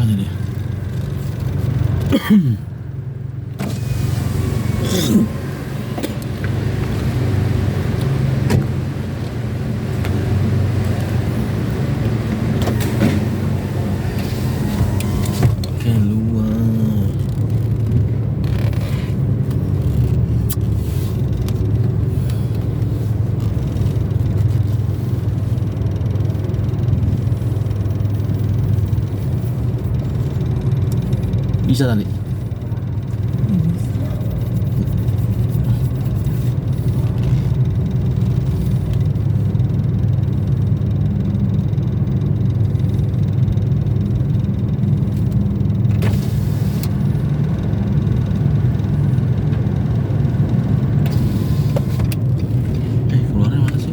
Mana dia? Keluar. Bisa tadi. Keluarnya mana sih?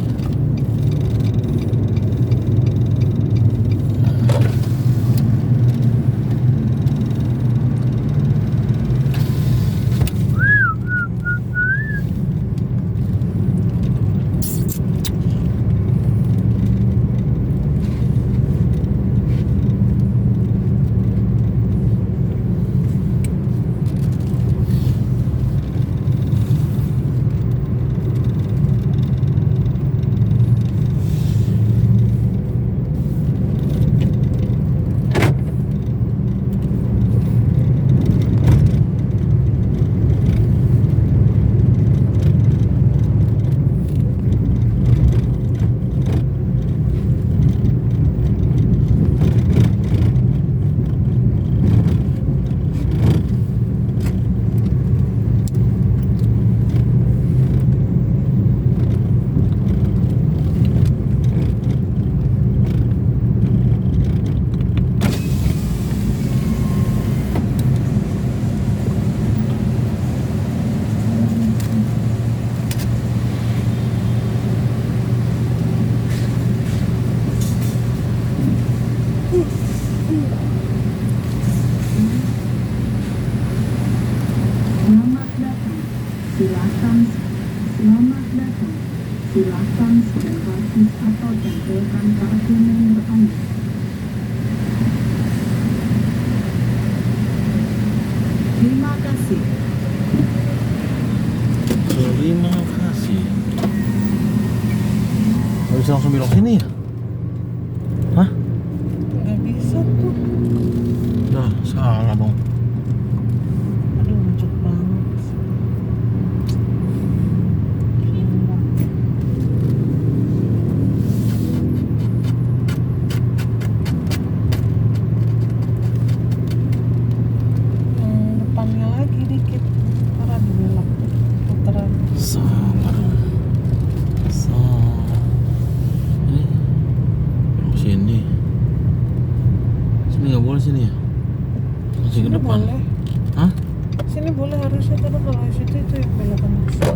Selamat datang. Silakan scan karcis atau tempelkan kartu nomor Anda. Terima kasih. Terima kasih. Nggak bisa langsung belok sini ya? Hah? Nggak bisa tuh. Nah, salah dong. Aduh, macet banget. Depannya lagi dikit. Karena dibelok putaran. Salah dong. Ini belok sini. Sini nggak boleh sini ya? Masih ke Sini depan. boleh. Hah? Sini boleh harusnya, karena kalau situ itu yang belokan ke situ.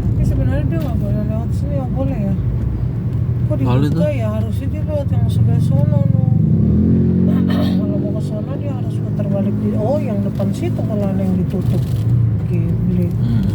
Tapi sebenarnya dia nggak boleh lewat sini, nggak boleh ya? Kok Boleh dibuka tuh. ya? Harusnya dia lewat yang sebelah sono no. Kalau mau ke sana dia harus putar balik di, oh yang depan situ kalau ada yang ditutup. Gile. Awas.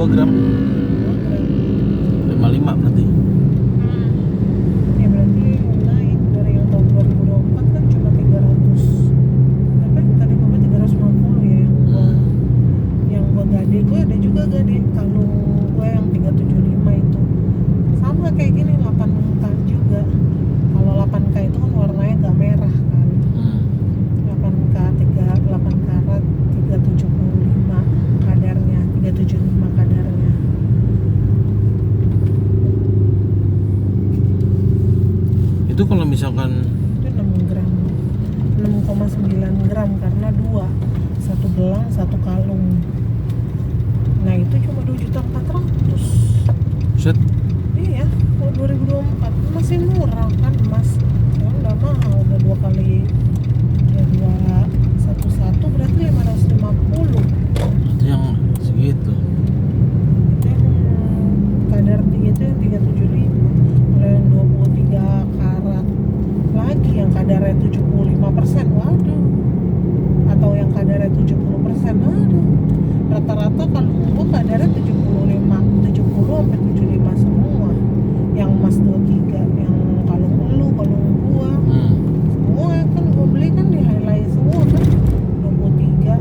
gram. 2 gram. 55 berarti. Ya berarti naik dari yang tahun 2024 kan cuma 300. Apa tadi gue 350 ya yang gue gade. Gue ada juga gade kalung gue yang 375 itu. Sama kayak gini 8K juga. Kalau 8K itu kan warnanya agak merah kan. 8K 8 karat 375 kadarnya, 375 kadarnya. Itu kalau misalkan Itu 6 gram 6,9 gram karena 2, satu gelang satu kalung. Nah itu cuma 2.400.000. set Iya, kalau 2024 masih murah kan emas. Sekarang udah mahal, udah 2 kali, udah 211 berarti 550. itu yang segitu. Itu yang kadar tinggi itu yang 375. Kalau yang 23 karat lagi yang kadarnya 75%, waduh. Atau yang kadarnya 70%, aduh. Rata-rata kalau gua kadarnya 70 sampai 75 semua. Yang emas 23, yang kalung gua semua kan gua beli kan di highlight semua kan 23.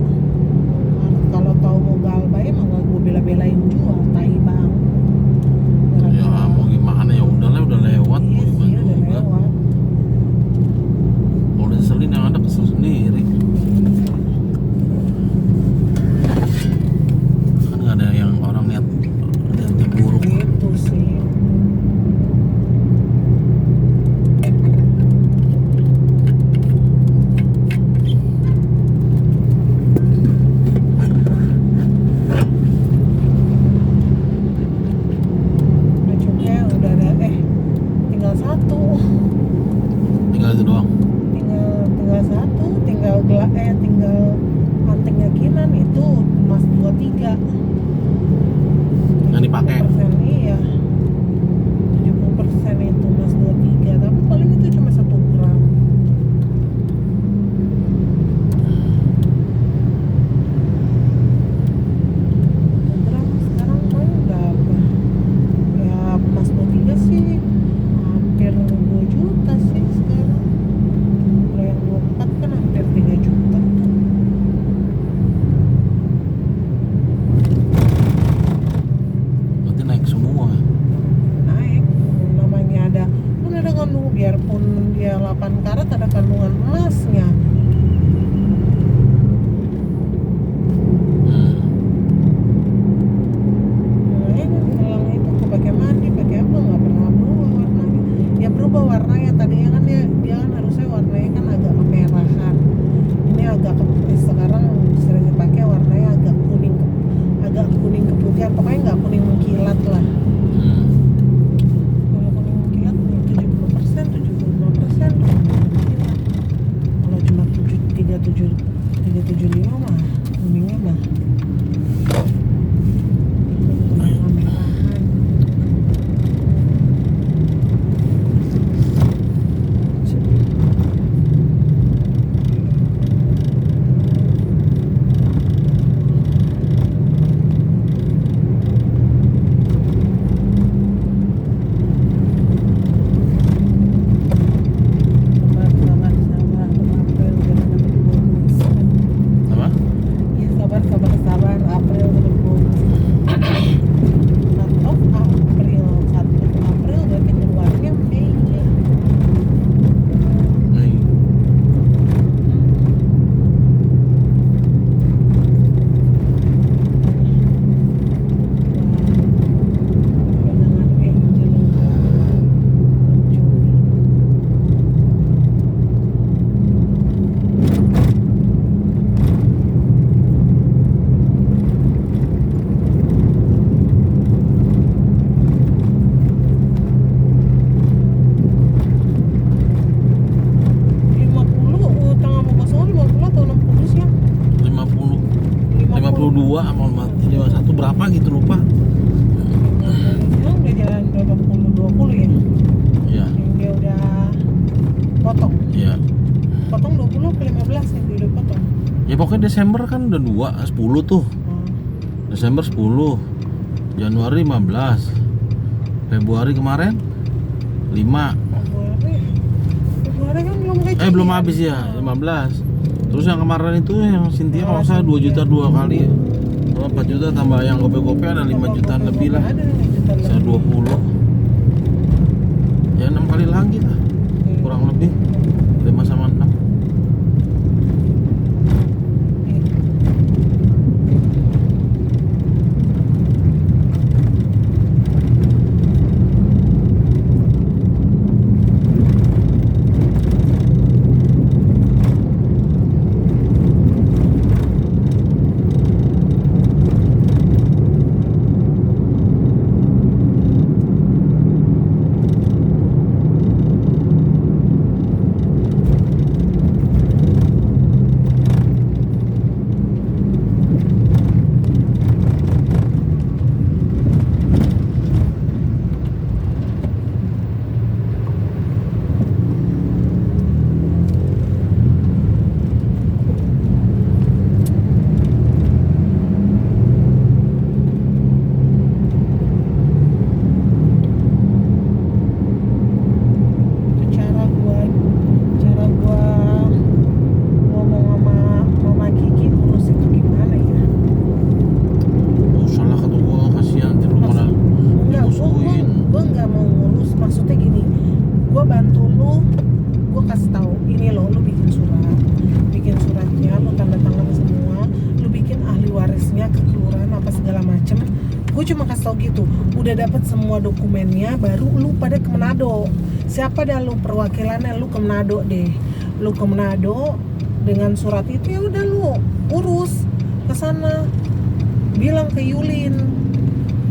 Kalau tahu mau galbay emang gak gua bela-belain jual, tai bang. Ya mau gimana, ya udahlah, udah lewat. Iya Mau sih, gimana udah juga. lewat. Kalau udah selin yang ada kesel sendiri. Kan nggak ada yang orang niat buruk. Gitu sih. Udah cukup, udah ada tinggal satu. Tinggal itu doang. tinggal satu, tinggal antingnya Kinan itu emas 23 Yang dipakai. 70%, iya 70% itu emas 23, tapi paling itu cuma 1 gram. Sekarang paling berapa ya? Emas 23 sih hampir 2 juta sih sekarang. Kalau yang 24 kan hampir 3 juta tuh. Berarti naik semua. Naik, namanya ada kandungan, biarpun dia 8 karat ada kandungan emasnya. Nah, ini gelang itu aku pakai mandi, pakai apa nggak pernah berubah warnanya. Ya berubah warnanya, tadinya kan dia kan harusnya warnanya kan agak kemerahan. Ini sekarang sering dipakai warnanya agak kuning keputihan, pokoknya nggak kuning mengkilat lah. Kalau kuning mengkilat 70%, 75%. Kalau cuma 375 mah kuningnya mah merah-merahan. Sabar, April udah dapet bonus. Iya, sabar. April 1 April berarti keluarnya Mei ya. Nih. Dengan Angel Juli. Utang sama kosong 50 atau 60 sih ya? 50 52 sama 51 berapa gitu lupa. Sekarang udah jalan 20 ya? Iya. Yang dia udah potong. Iya. Potong 20 ke 15 yang dia udah potong. Ya pokoknya Desember kan udah 10 tuh. Desember 10. Januari 15. Februari kemarin 5. Februari kan belum gajian. Belum habis ya, 15. Terus yang kemarin itu yang Cynthia kalau saya 2 juta 2 kali. 4 juta tambah yang gope-gope ada 5 jutaan lebih lah. Ada 5 juta lebih. Saya 20. Ya 6 kali lagi lah. Kurang lebih 5 sama 6. Cara gua ngomong sama Mama Kiki urus itu gimana ya? Salah kata gua, kasihan lu malah Enggak, gua nggak mau ngurus. Maksudnya gini, gua bantu lu, gua kasih tahu ini loh, lu bikin suratnya, lu tanda tangan semua, lu bikin ahli warisnya ke kelurahan apa segala macem. Gue cuma kasih tau gitu, udah dapet semua dokumennya, baru lu pada ke Manado. Siapa dah lu perwakilannya, lu ke Manado deh. Lu ke Manado dengan surat itu, ya udah lu urus ke sana. Bilang ke Yulin,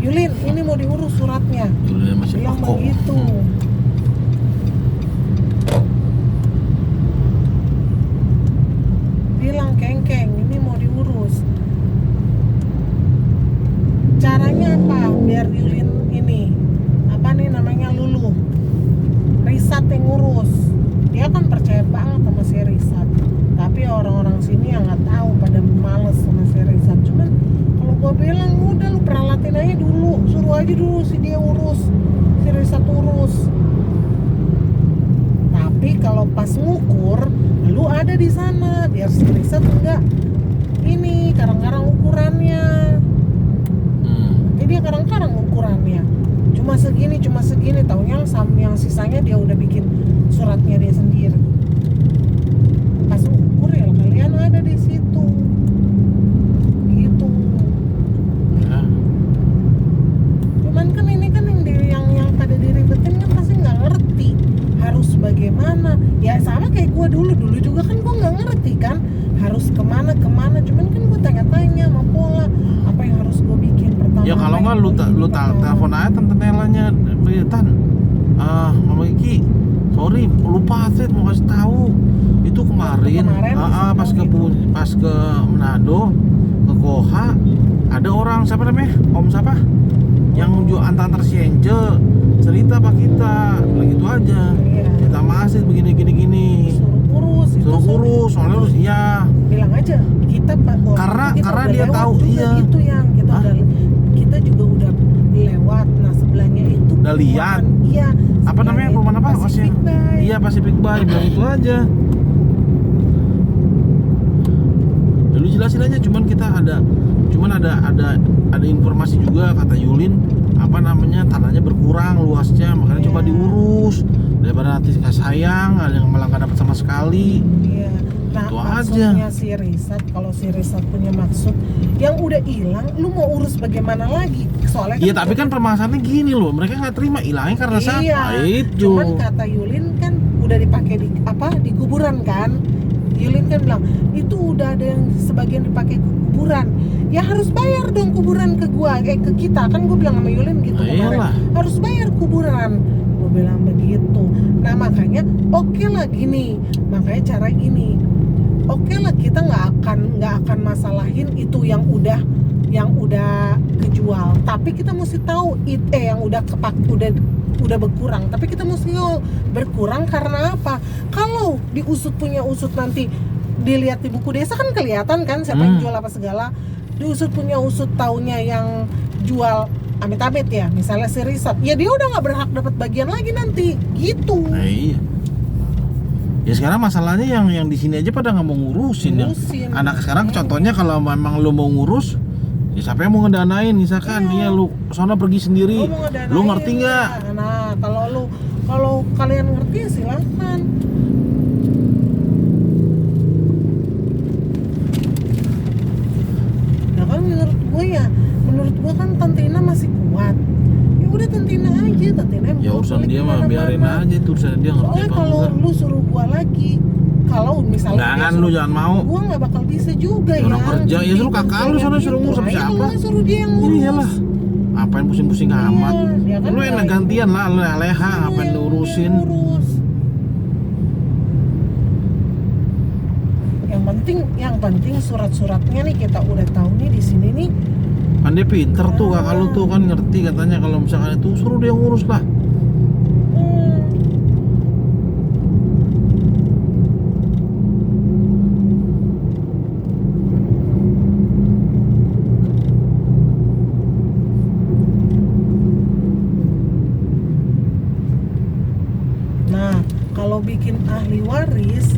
ini mau diurus suratnya. Dulu masih Bilang pokok. begitu. Bilang kengkeng, ini mau diurus. Caranya apa? Biar Yulin ini apa nih namanya Lulu Risat yang ngurus. Dia kan percaya banget sama si Risat. Tapi orang-orang sini yang nggak tahu, pada males sama si Risat. Cuman kalau gua bilang udah lu peralatin aja dulu, suruh aja dulu si dia urus, si Risat urus. Tapi kalau pas ngukur, lu ada di sana biar si Risat enggak ini karang-karang ukurannya. Dia karang-karang ukurannya cuma segini, taunya yang sisanya dia udah bikin suratnya dia sendiri. Pas ukur ya kalian ada di situ gitu Ya. cuman kan ini kan yang pada diribetin kan pasti nggak ngerti harus bagaimana. Ya sama kayak gue dulu juga kan gue nggak ngerti kan harus kemana, cuman kan gue tanya-tanya sama Pola apa yang harus gue bikin pertama. Ya kalau nggak lu telepon aja Tante Nelanya, Tan. Mama Kiki, sorry lupa Ted mau kasih tahu. Itu kemarin pas ke Manado, ke Koha, ada orang siapa namanya? Om siapa? Yang jual antar si Angel cerita pak kita, begitu aja. Iya. Kita masih begini. Suruh urus, soalnya harus iya. Bilang aja kita Karena udah dia lewat tahu, juga iya. gitu yang kita juga udah lewat. Nah sebelahnya itu Udah lihat. Iya. Apa namanya perumahan apa? Pacific Bay. Iya Pacific Bay, bilang itu aja. Lalu jelasin aja, cuman ada informasi juga kata Yulin apa namanya tanahnya berkurang luasnya, makanya coba diurus daripada nanti sayang ada yang malah nggak dapat sama sekali. Iya. Nah, Itu maksudnya si Risat, kalau si Risat punya maksud yang udah hilang, lu mau urus bagaimana lagi? Soalnya Iya tapi kan permasalahannya gini loh, mereka nggak terima hilangnya karena iya, siapa itu. cuman kata Yulin kan udah dipakai di kuburan kan. Yulin kan bilang itu udah ada yang sebagian dipakai ke kuburan, ya harus bayar dong kuburan ke gua, ke kita kan. Gue bilang sama Yulin gitu Iyalah. harus bayar kuburan. Gue bilang begitu. Nah makanya oke lah gini, makanya cara gini, oke lah kita nggak akan masalahin itu yang udah kejual, tapi kita mesti tahu yang udah berkurang, tapi kita mesti berkurang karena apa? Kalau punya usut nanti dilihat di buku desa kan kelihatan kan siapa yang jual apa segala. Diusut punya usut taunya yang jual amit-amit ya, misalnya si Risat, ya dia udah nggak berhak dapat bagian lagi nanti, gitu. Nah, iya. Ya sekarang masalahnya yang di sini aja pada nggak mau ngurusin. Ngurusin. Anak sekarang contohnya kalau memang lu mau ngurus, ya siapa yang mau ngedanain? Misalkan Iya. ya lu sono pergi sendiri, Lu mau ngedanain, lu ngerti nggak? ya. Nah, kalau kalian ngerti ya silakan. Nah kan menurut gue kan Tante Ina masih kuat. Ya udah Tante Ina aja, Tante Ina yang Ya bawa urusan balik dia mah kemana-mana. biarin aja itu urusan dia ngerti Soalnya apa kalau enggak. lu suruh gua lagi, kalau misalnya Enggak dia kan suruh- lu jangan mau. gua nggak bakal bisa juga Ya ya. orang kerja, ya suruh kakak lu sana suruh ngurus sama Ayo siapa? lah, suruh dia yang ngurus. Iyalah. Apain pusing-pusing Iya, amat? ya kan Lu nggak enak gantian lah, lu leha Iya, ngapain yang diurusin? ngurus. Yang penting surat-suratnya nih kita udah tahu nih di sini nih. Kan dia pinter tuh kakak lu tuh kan ngerti katanya kalau misalkan itu suruh dia ngurus lah. Hmm. Nah, kalau bikin ahli waris,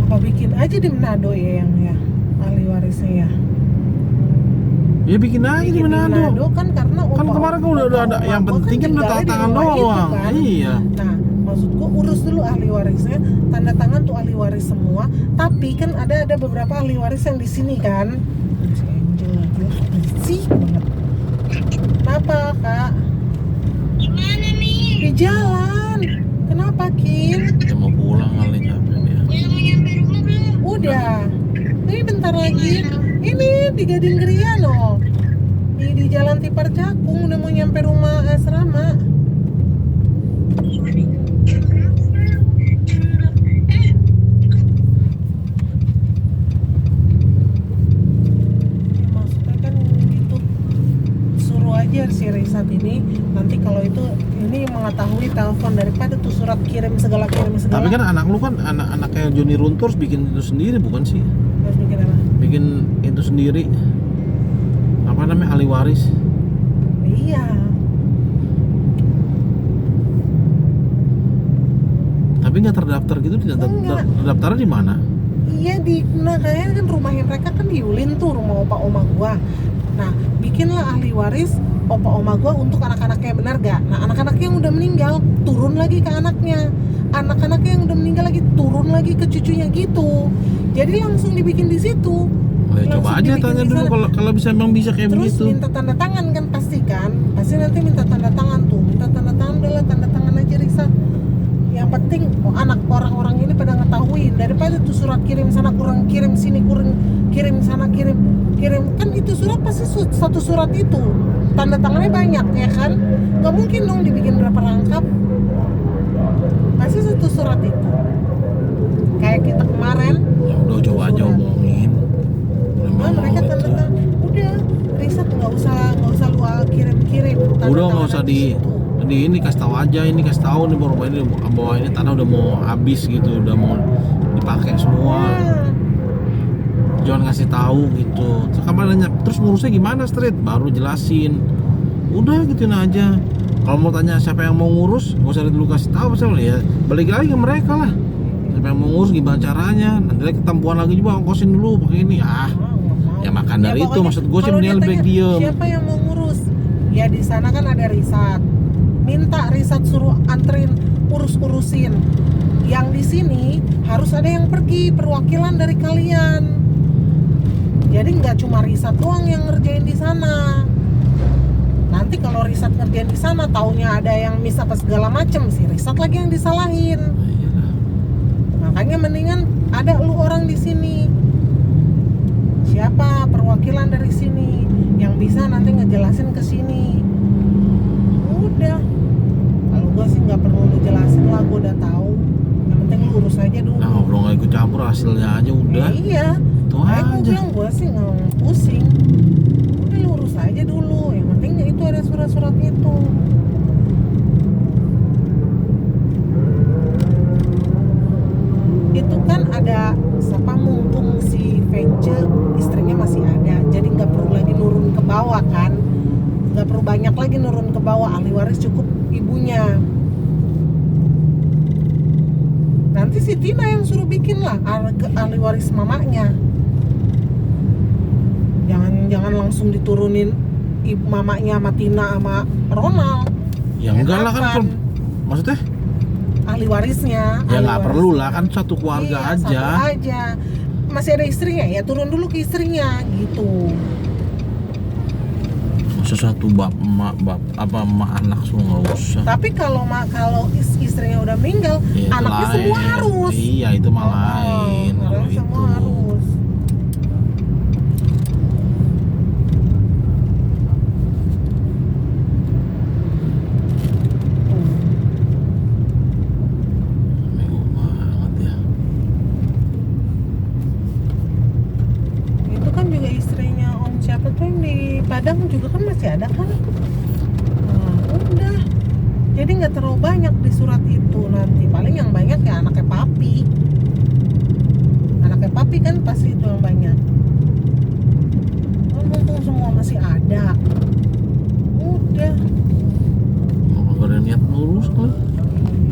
apa bikin aja di Manado ya ahli warisnya ya. Ya bikin aja di Bikin Manado. kan karena Kan kemarin kan udah ada, yang penting kan udah tanda tangan doang. Iya. Nah, maksud gua urus dulu ahli warisnya, tanda tangan tuh ahli waris semua. Tapi kan ada beberapa ahli waris yang di sini kan. Si Angel lagi berisik banget. Kenapa, Kak? Gimana nih? Di jalan. Kenapa, Kim? Dia mau pulang kali capek dia. Udah mau nyampe rumah belum? Udah. Ini bentar lagi. Ini di Gading Gria loh. Di Jalan Tipar Cakung udah mau nyampe rumah asrama. Ya, maksudnya kan gitu. Suruh aja si Risat ini nanti kalau itu ini mengetahui telepon daripada tuh surat kirim segala. Tapi kan anak lu kan anak kayak Johnny Runtur bikin itu sendiri bukan sih? harus bikin apa? Bikin itu sendiri. Apa namanya ahli waris? Iya. Tapi nggak terdaftar gitu, Enggak. terdaftarnya di mana? Iya nah kayaknya kan rumahnya mereka kan di Yulin tuh rumah opa oma gua. Nah bikinlah ahli waris opa oma gua untuk anak-anaknya, benar gak? Nah anak-anaknya yang udah meninggal turun lagi ke anaknya, anak-anaknya yang udah meninggal lagi turun lagi ke cucunya gitu. Jadi langsung dibikin di situ. Oh, ya, coba Langsung aja dibikin tanya di dulu sana. kalau bisa emang bisa kayak Terus begitu. minta tanda tangan kan pasti nanti minta tanda tangan tuh, minta tanda tangan udahlah tanda tangan aja Risa. Yang penting anak orang-orang ini pada ngetahuin daripada tuh surat kirim sana kurang kirim sini kurang kirim sana kirim kan itu surat pasti satu surat itu tanda tangannya banyak ya kan, nggak mungkin dong dibikin berapa rangkap, pasti satu surat itu kayak kita kemarin. Ya udah coba aja surat. omongin. Nah, mereka tanda tangan udah Risat nggak usah lu kirim Udah nggak usah di ini kasih tahu aja, ini kasih tahu nih bahwa ini tanah udah mau habis gitu, udah mau dipakai semua. Jangan ngasih tahu gitu. Kapan nanya terus ngurusnya gimana straight, baru jelasin. Udah gituin aja. Kalau mau tanya siapa yang mau ngurus, nggak usah dulu kasih tahu misalnya ya. Balik lagi ke mereka lah. Siapa yang mau ngurus gimana caranya? Nanti lagi ketempuan lagi juga ongkosin dulu pakai ini. Ya makan dari itu maksud gue sih mendingan lebih baik diem. Siapa yang mau ngurus? Ya di sana kan ada Risat. Minta Risat suruh anterin urusin. Yang di sini harus ada yang pergi perwakilan dari kalian. Jadi nggak cuma Risat doang yang ngerjain di sana. Nanti kalau Risat ngerjain di sana, taunya ada yang miss apa segala macem, si Risat lagi yang disalahin. Makanya mendingan ada lu orang di sini. Siapa perwakilan dari sini yang bisa nanti ngejelasin ke sini. Udah. Kalau gua sih nggak perlu lu jelasin lah, gua udah tahu. Yang penting lu urus aja dulu. Nah ngobrol nggak ikut campur hasilnya aja udah. Iya. Itu Kayak gua aja. bilang gua sih nggak pusing. Udah lu urus aja dulu. Yang penting itu ada surat-surat itu. Itu kan ada siapa mumpung si Vence istrinya masih ada, jadi nggak perlu lagi nurun ke bawah kan, nggak perlu banyak lagi nurun ke bawah, ahli waris cukup ibunya. Nanti si Tina yang suruh bikin lah ahli waris mamanya. Jangan langsung diturunin ibu mamanya sama Tina sama Ronald. Ya enggak lah kan, Enakan. maksudnya Ahli warisnya. ya ahli nggak waris. perlu lah kan satu keluarga Iya, aja. satu aja. Masih ada istrinya ya turun dulu ke istrinya gitu. Masa satu emak anak semua nggak usah. Tapi kalau istrinya udah meninggal, Ya, itu anaknya lain. semua harus. Iya itu mah lain. Kalau Orang semua itu. harus. Bego banget ya. Itu kan juga istrinya Om siapa tuh yang di Padang juga kan masih ada kan? Nah, udah. Jadi nggak terlalu banyak di surat itu nanti. Paling yang banyak ya anaknya papi. Anaknya papi kan pasti itu yang banyak. Oh, mumpung semua masih ada. Udah. Nggak ada niat lurus kali.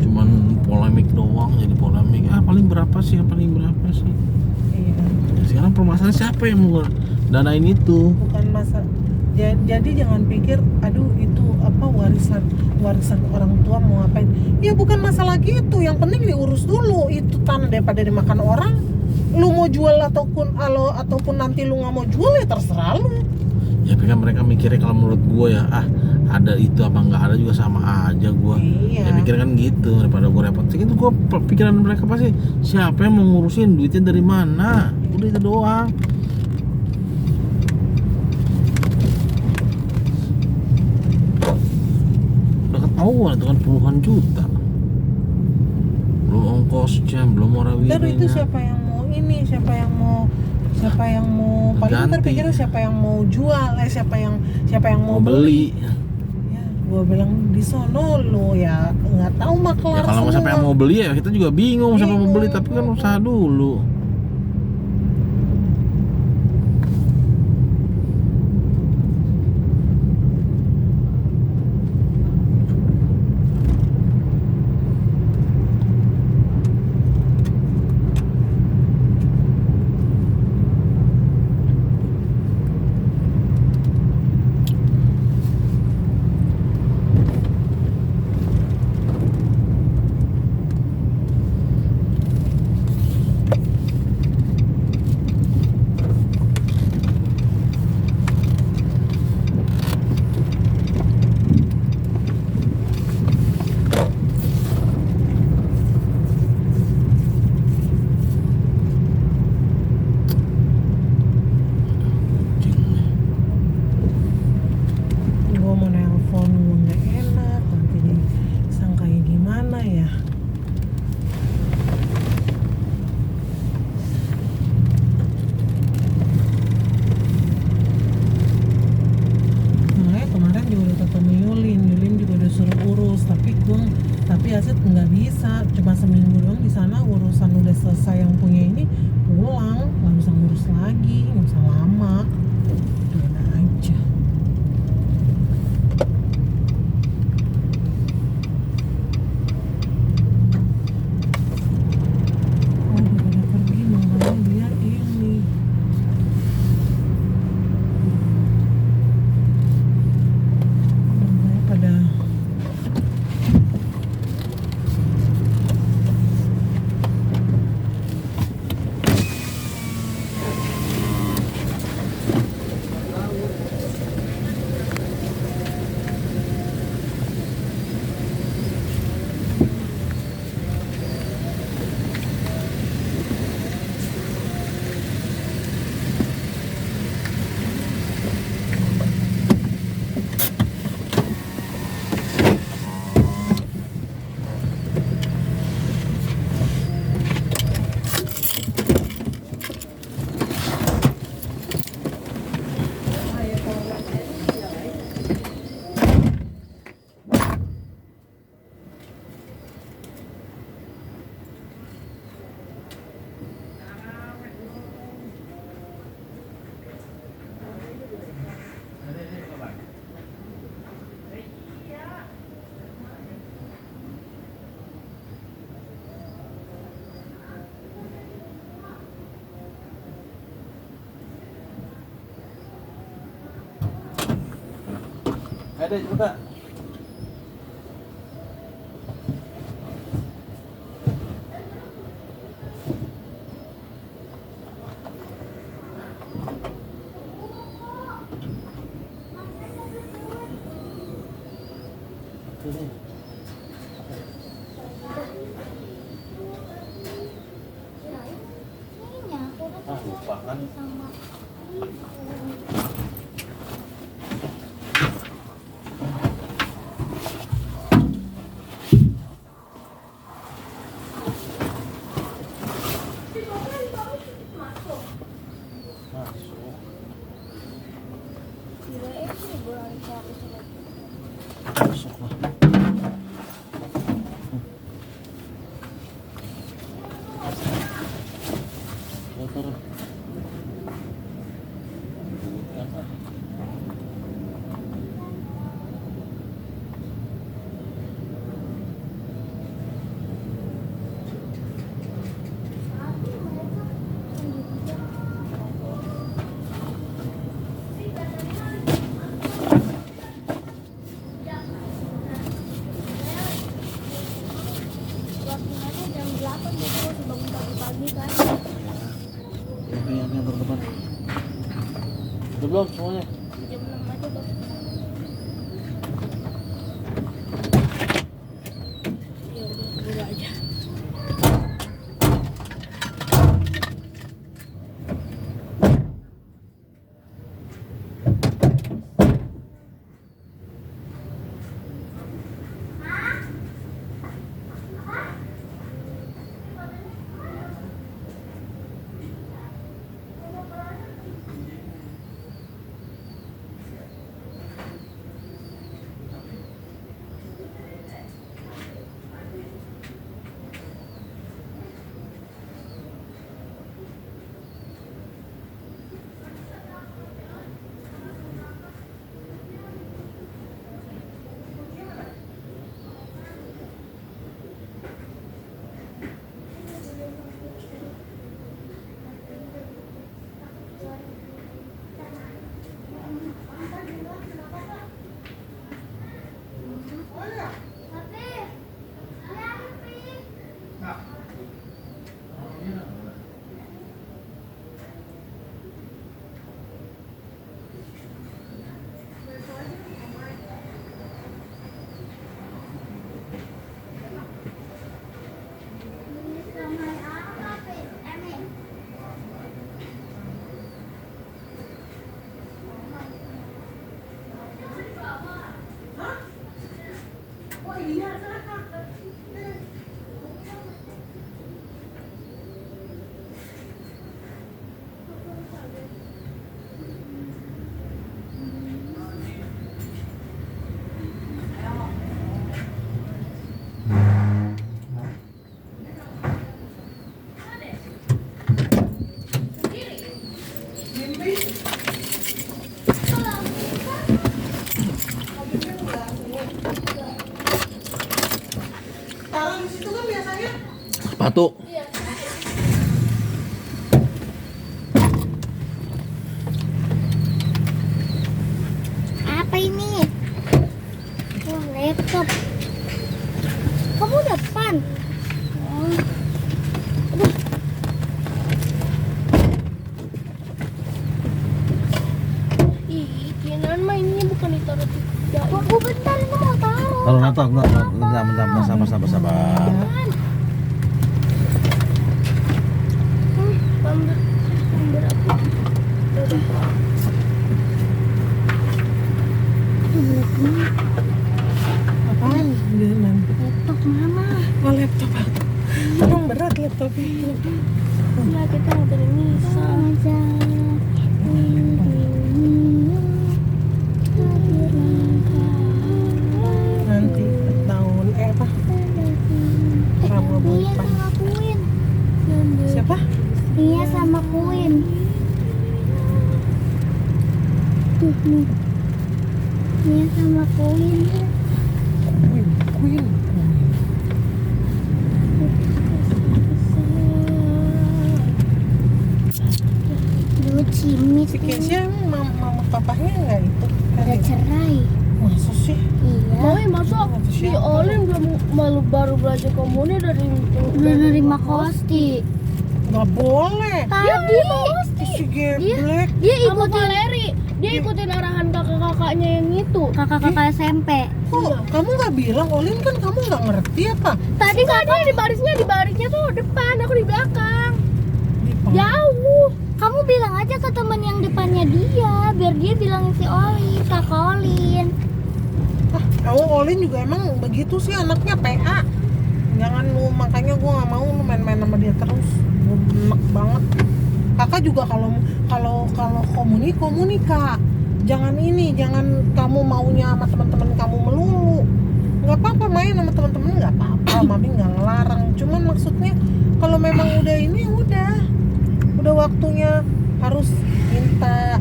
Cuman polemik doang jadi polemik. Paling berapa sih? Iya. Sekarang permasalahan siapa yang mau danain itu? Bukan masa. Jadi jangan pikir, aduh itu apa warisan orang tua mau ngapain. Ya bukan masalah gitu. Yang penting diurus dulu itu tanah daripada dimakan orang. Lu mau jual ataupun nanti lu nggak mau jual ya terserah lu. Ya tapi kan mereka mikirnya kalau menurut gue ya ada itu apa nggak ada juga sama aja gue. Iya. Ya pikir kan gitu daripada gue repot. Itu gue pikiran mereka pasti siapa yang mau ngurusin duitnya dari mana. Udah itu doang. Udah ketahuan itu kan puluhan juta. Belum ongkosnya, belum orang Ntar itu wirinya. siapa yang mau ini, siapa yang mau paling ntar Ganti. pikirnya siapa yang mau jual, siapa yang mau Mau beli. Ya, gua bilang di sono lo ya nggak tahu Ya maklar kalau semua. siapa yang mau beli ya kita juga bingung siapa mau beli, Bingung. tapi kan usaha dulu. Gua mau nelpon gua nggak enak, nanti disangkanya gimana ya. Makanya kemarin juga udah ketemu Yulin juga udah suruh urus, tapi Aset nggak bisa, cuma seminggu doang di sana, urusan udah selesai yang punya ini pulang, nggak bisa ngurus lagi, nggak bisa lama, udah aja. Oh, udah pada pergi, makanya dia ini. Makanya pada Dek, cepetan. Ah, lupa kan. Masuk. Masuk lah. Motor. Jam 8 gitu masih bangun pagi-pagi kan. Ini yang ngantor depan. Udah belum semuanya? Jam 6 aja bang. Ya udah buru aja. Taruh di situ kan biasanya. Sepatu. Apa ini? Oh, laptop. Kamu depan. Oh. Aduh. Ih, Kinan mainnya bukan ditaruh di dalam. Tunggu bentar, aku mau taruh. Kalau nonton, bentar, sabar. Ambil apa? Udah. Apaan? Jalan. Laptop mana? Oh, laptop. Emang berat laptop itu. Enggak, kita nganterin Nisa. Nanti tahun apa? Rabu Nia depan. sama Queen. Siapa? Nia sama Queen. Tuh nih. Nia sama Queen. Queen. Dulu cimis Si Kesia emang mama papahnya nggak itu? udah cerai. Masa sih? Mau masa si Olin baru belajar komuni dari Udah nerima kosti. Nggak boleh. Tadi Si geblek. dia sama ikutin Valeri. Dia ikutin arahan kakak-kakaknya yang itu. kakak-kakak SMP. Kok kamu nggak bilang Olin, kan kamu nggak ngerti apa? Tadi kakak di barisnya tuh depan, aku di belakang. Di pang- Jauh. Kamu bilang aja ke teman yang depannya dia, biar dia bilangin si Olin, kakak Olin. Olin juga emang begitu sih anaknya, PA. Jangan lu, makanya gue nggak mau lu main-main sama dia terus. Gue enak banget. Kakak juga kalau komuni Kak. Jangan kamu maunya sama teman-teman kamu melulu. Nggak apa-apa main sama teman-teman, nggak apa-apa. Mami nggak ngelarang. Cuman maksudnya kalau memang udah ini udah waktunya harus minta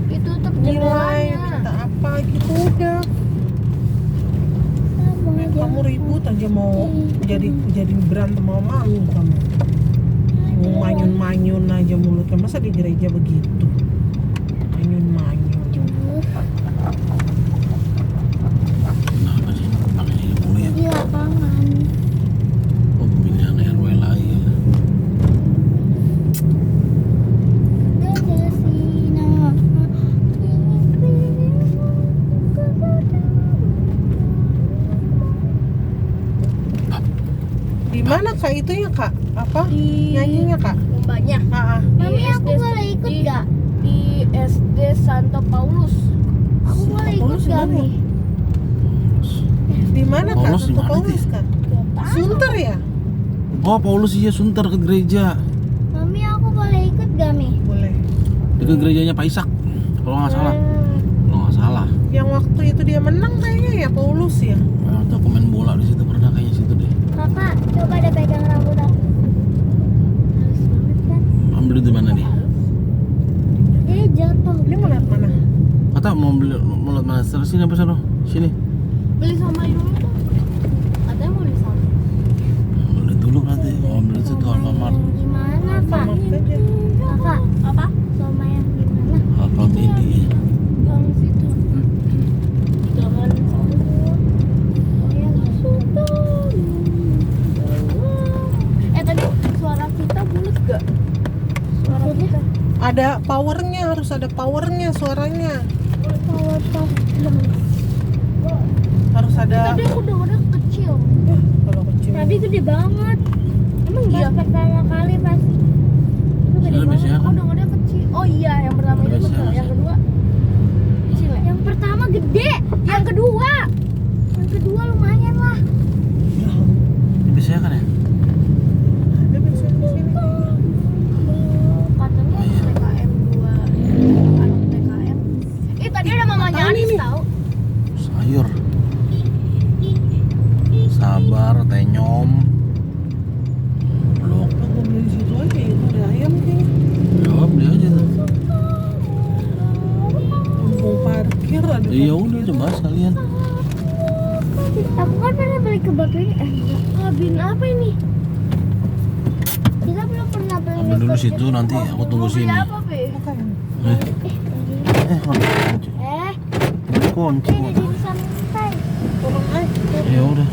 Itu tetap nilai, jendelanya. minta apa gitu udah. Kamu ribut aja mau jadi berantem sama mami kamu. Mau manyun aja mulutnya, masa di gereja begitu? Manyun. Kenapa sih? Pakai ini mulu ya? Di lapangan. Oh, pemilihan RW lagi. Di mana Kak itunya Kak? Apa? Di Nyanyinya Kak? lombanya. Mami, Di aku SD boleh ikut gak? Di SD Santo Paulus. Aku boleh ikut Paulus gak, di mana? Mi? Di mana Kak? Paulus di Santo mana, Paulus Ti? Kak? Sunter ya? Oh, Paulus iya Sunter ke gereja. Mami, aku boleh ikut gak, Mi? Boleh. Ke gerejanya Pak Ishak. Kalau nggak salah. Kalau nggak salah. Yang waktu itu dia menang kayaknya ya Paulus ya. Waktu aku main bola di situ pernah kayaknya situ deh. Kakak, coba ada pegang rambut aku. Halus banget kan? Ambil di mana nih? Jatuh. Ini mau lihat mana? Kata mau beli mau lihat mana? Sini apa sana? Sini. Beli sama dulu tuh. Katanya mau beli sama. Beli dulu nanti. Mau beli situ Alfamart. Yang gimana, Pak? Sama aja. Kakak, Apa? sama yang gimana? Alfamart ini. Yang situ. Jangan sama. Oh ya, Tadi suara kita bulat gak? Suara kita. Ada powernya, harus ada powernya suaranya. power Harus ada. Tadi aku dengarnya kecil. Kalau kecil. Tadi gede banget. Emang Iya. pas pertama kali pas itu gede Sudah banget. biasanya Aku kan. dengarnya kecil. Oh iya, yang pertama itu Biasa, betul. biasa. Yang kedua kecil ya? Yang pertama gede, yang kedua lumayan lah. Ini biasanya kan ya? Ada biasanya di sini. Katanya Oh, iya. PKM 2 anak PKM. Tadi ada mamanya Apaan Anis ini? tahu. Sayur. Sabar, tenyom. Blok. Aku beli di situ aja, itu ada ayam kayaknya. Ya, beli aja tuh. Mumpung parkir ada. Iya udah coba sekalian. Aku kan pernah beli kebab ini. Enggak. Kabin apa ini? Kita belum pernah beli. Ambil dulu situ nanti aku tunggu Mau beli sini. apa, Be? Bukan. Kunci. Beli kunci. Ini di santai. Turun aja. Ya udah.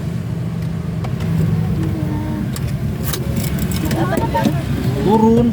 Turun.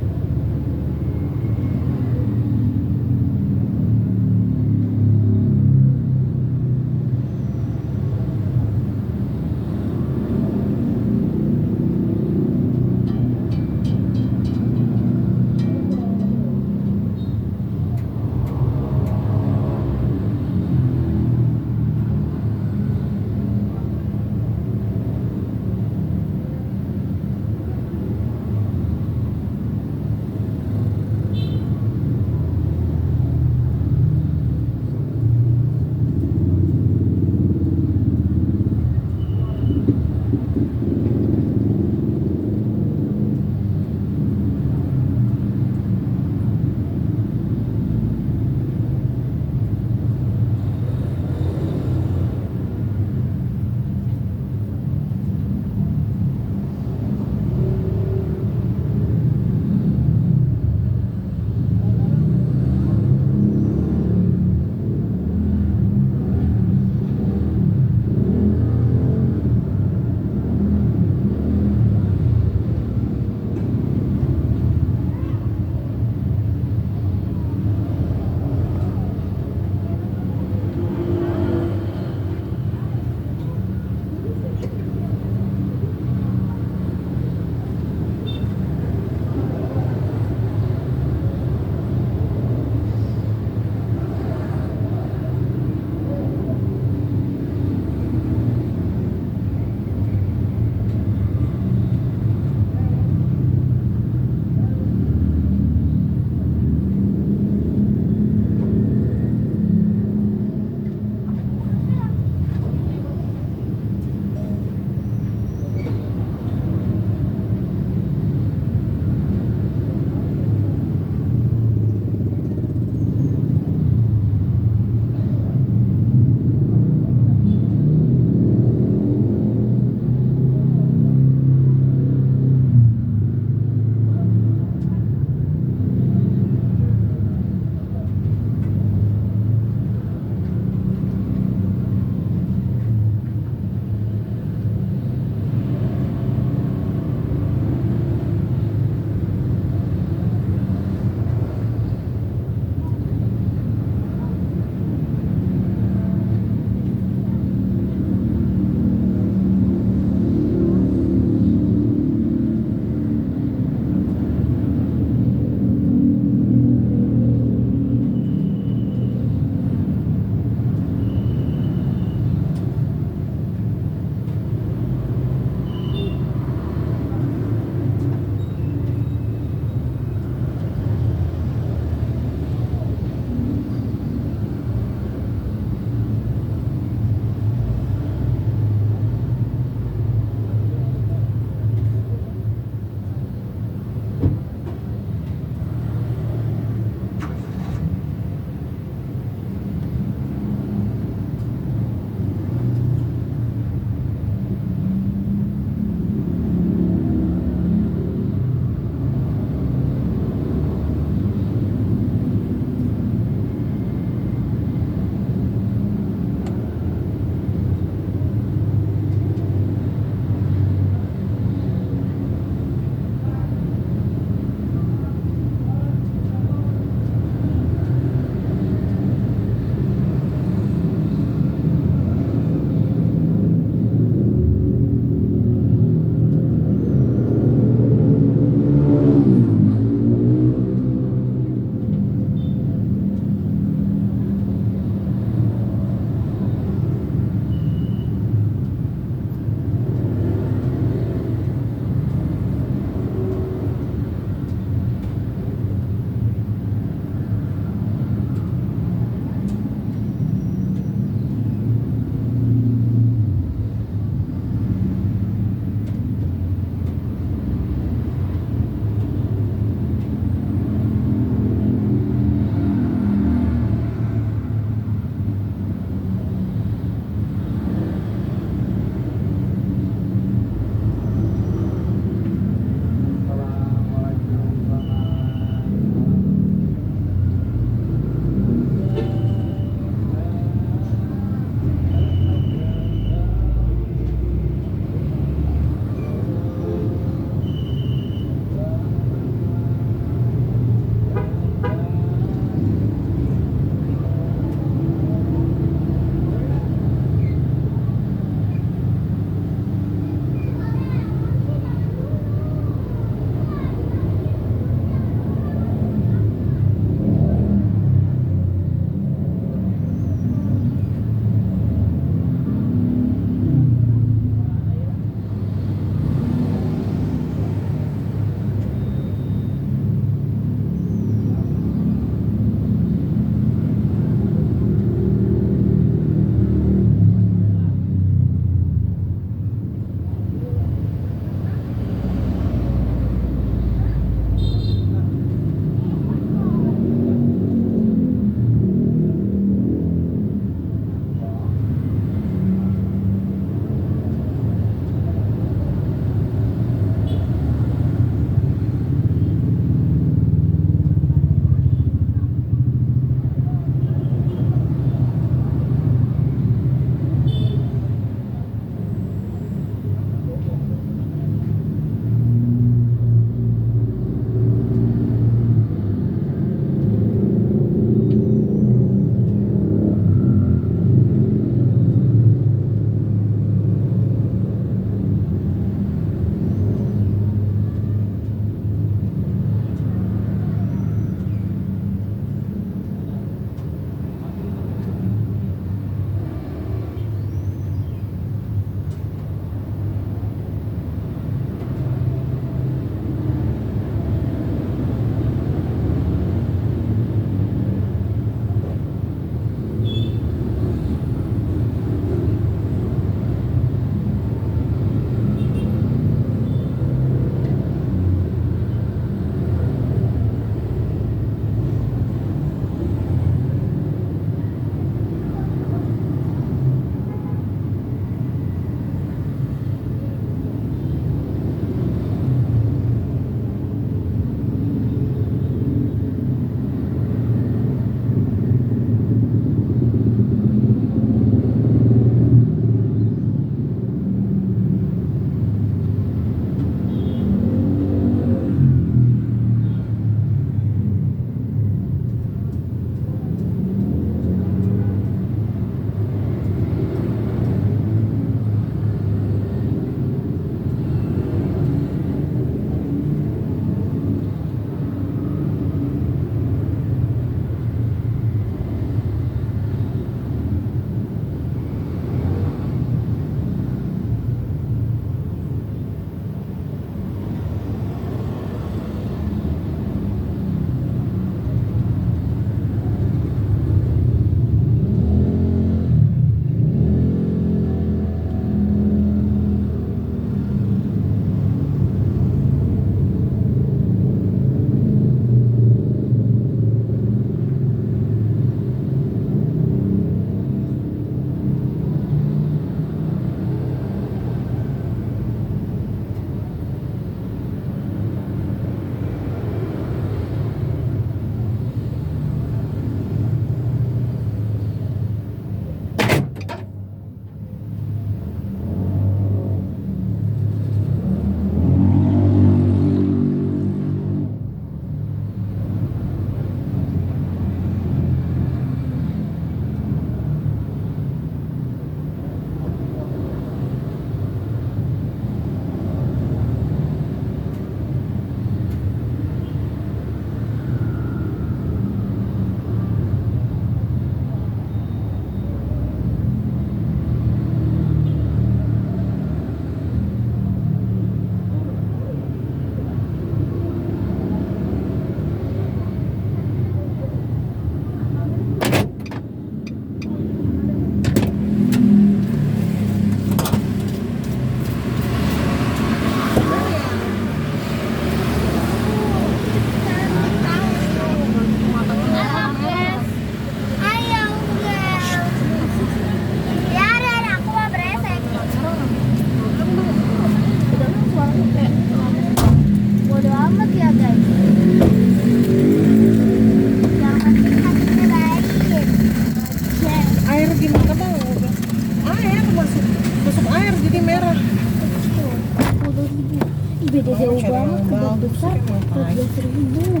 beda jauh cari banget, yang kebun bagus, besar kayak ngapain? 14.000.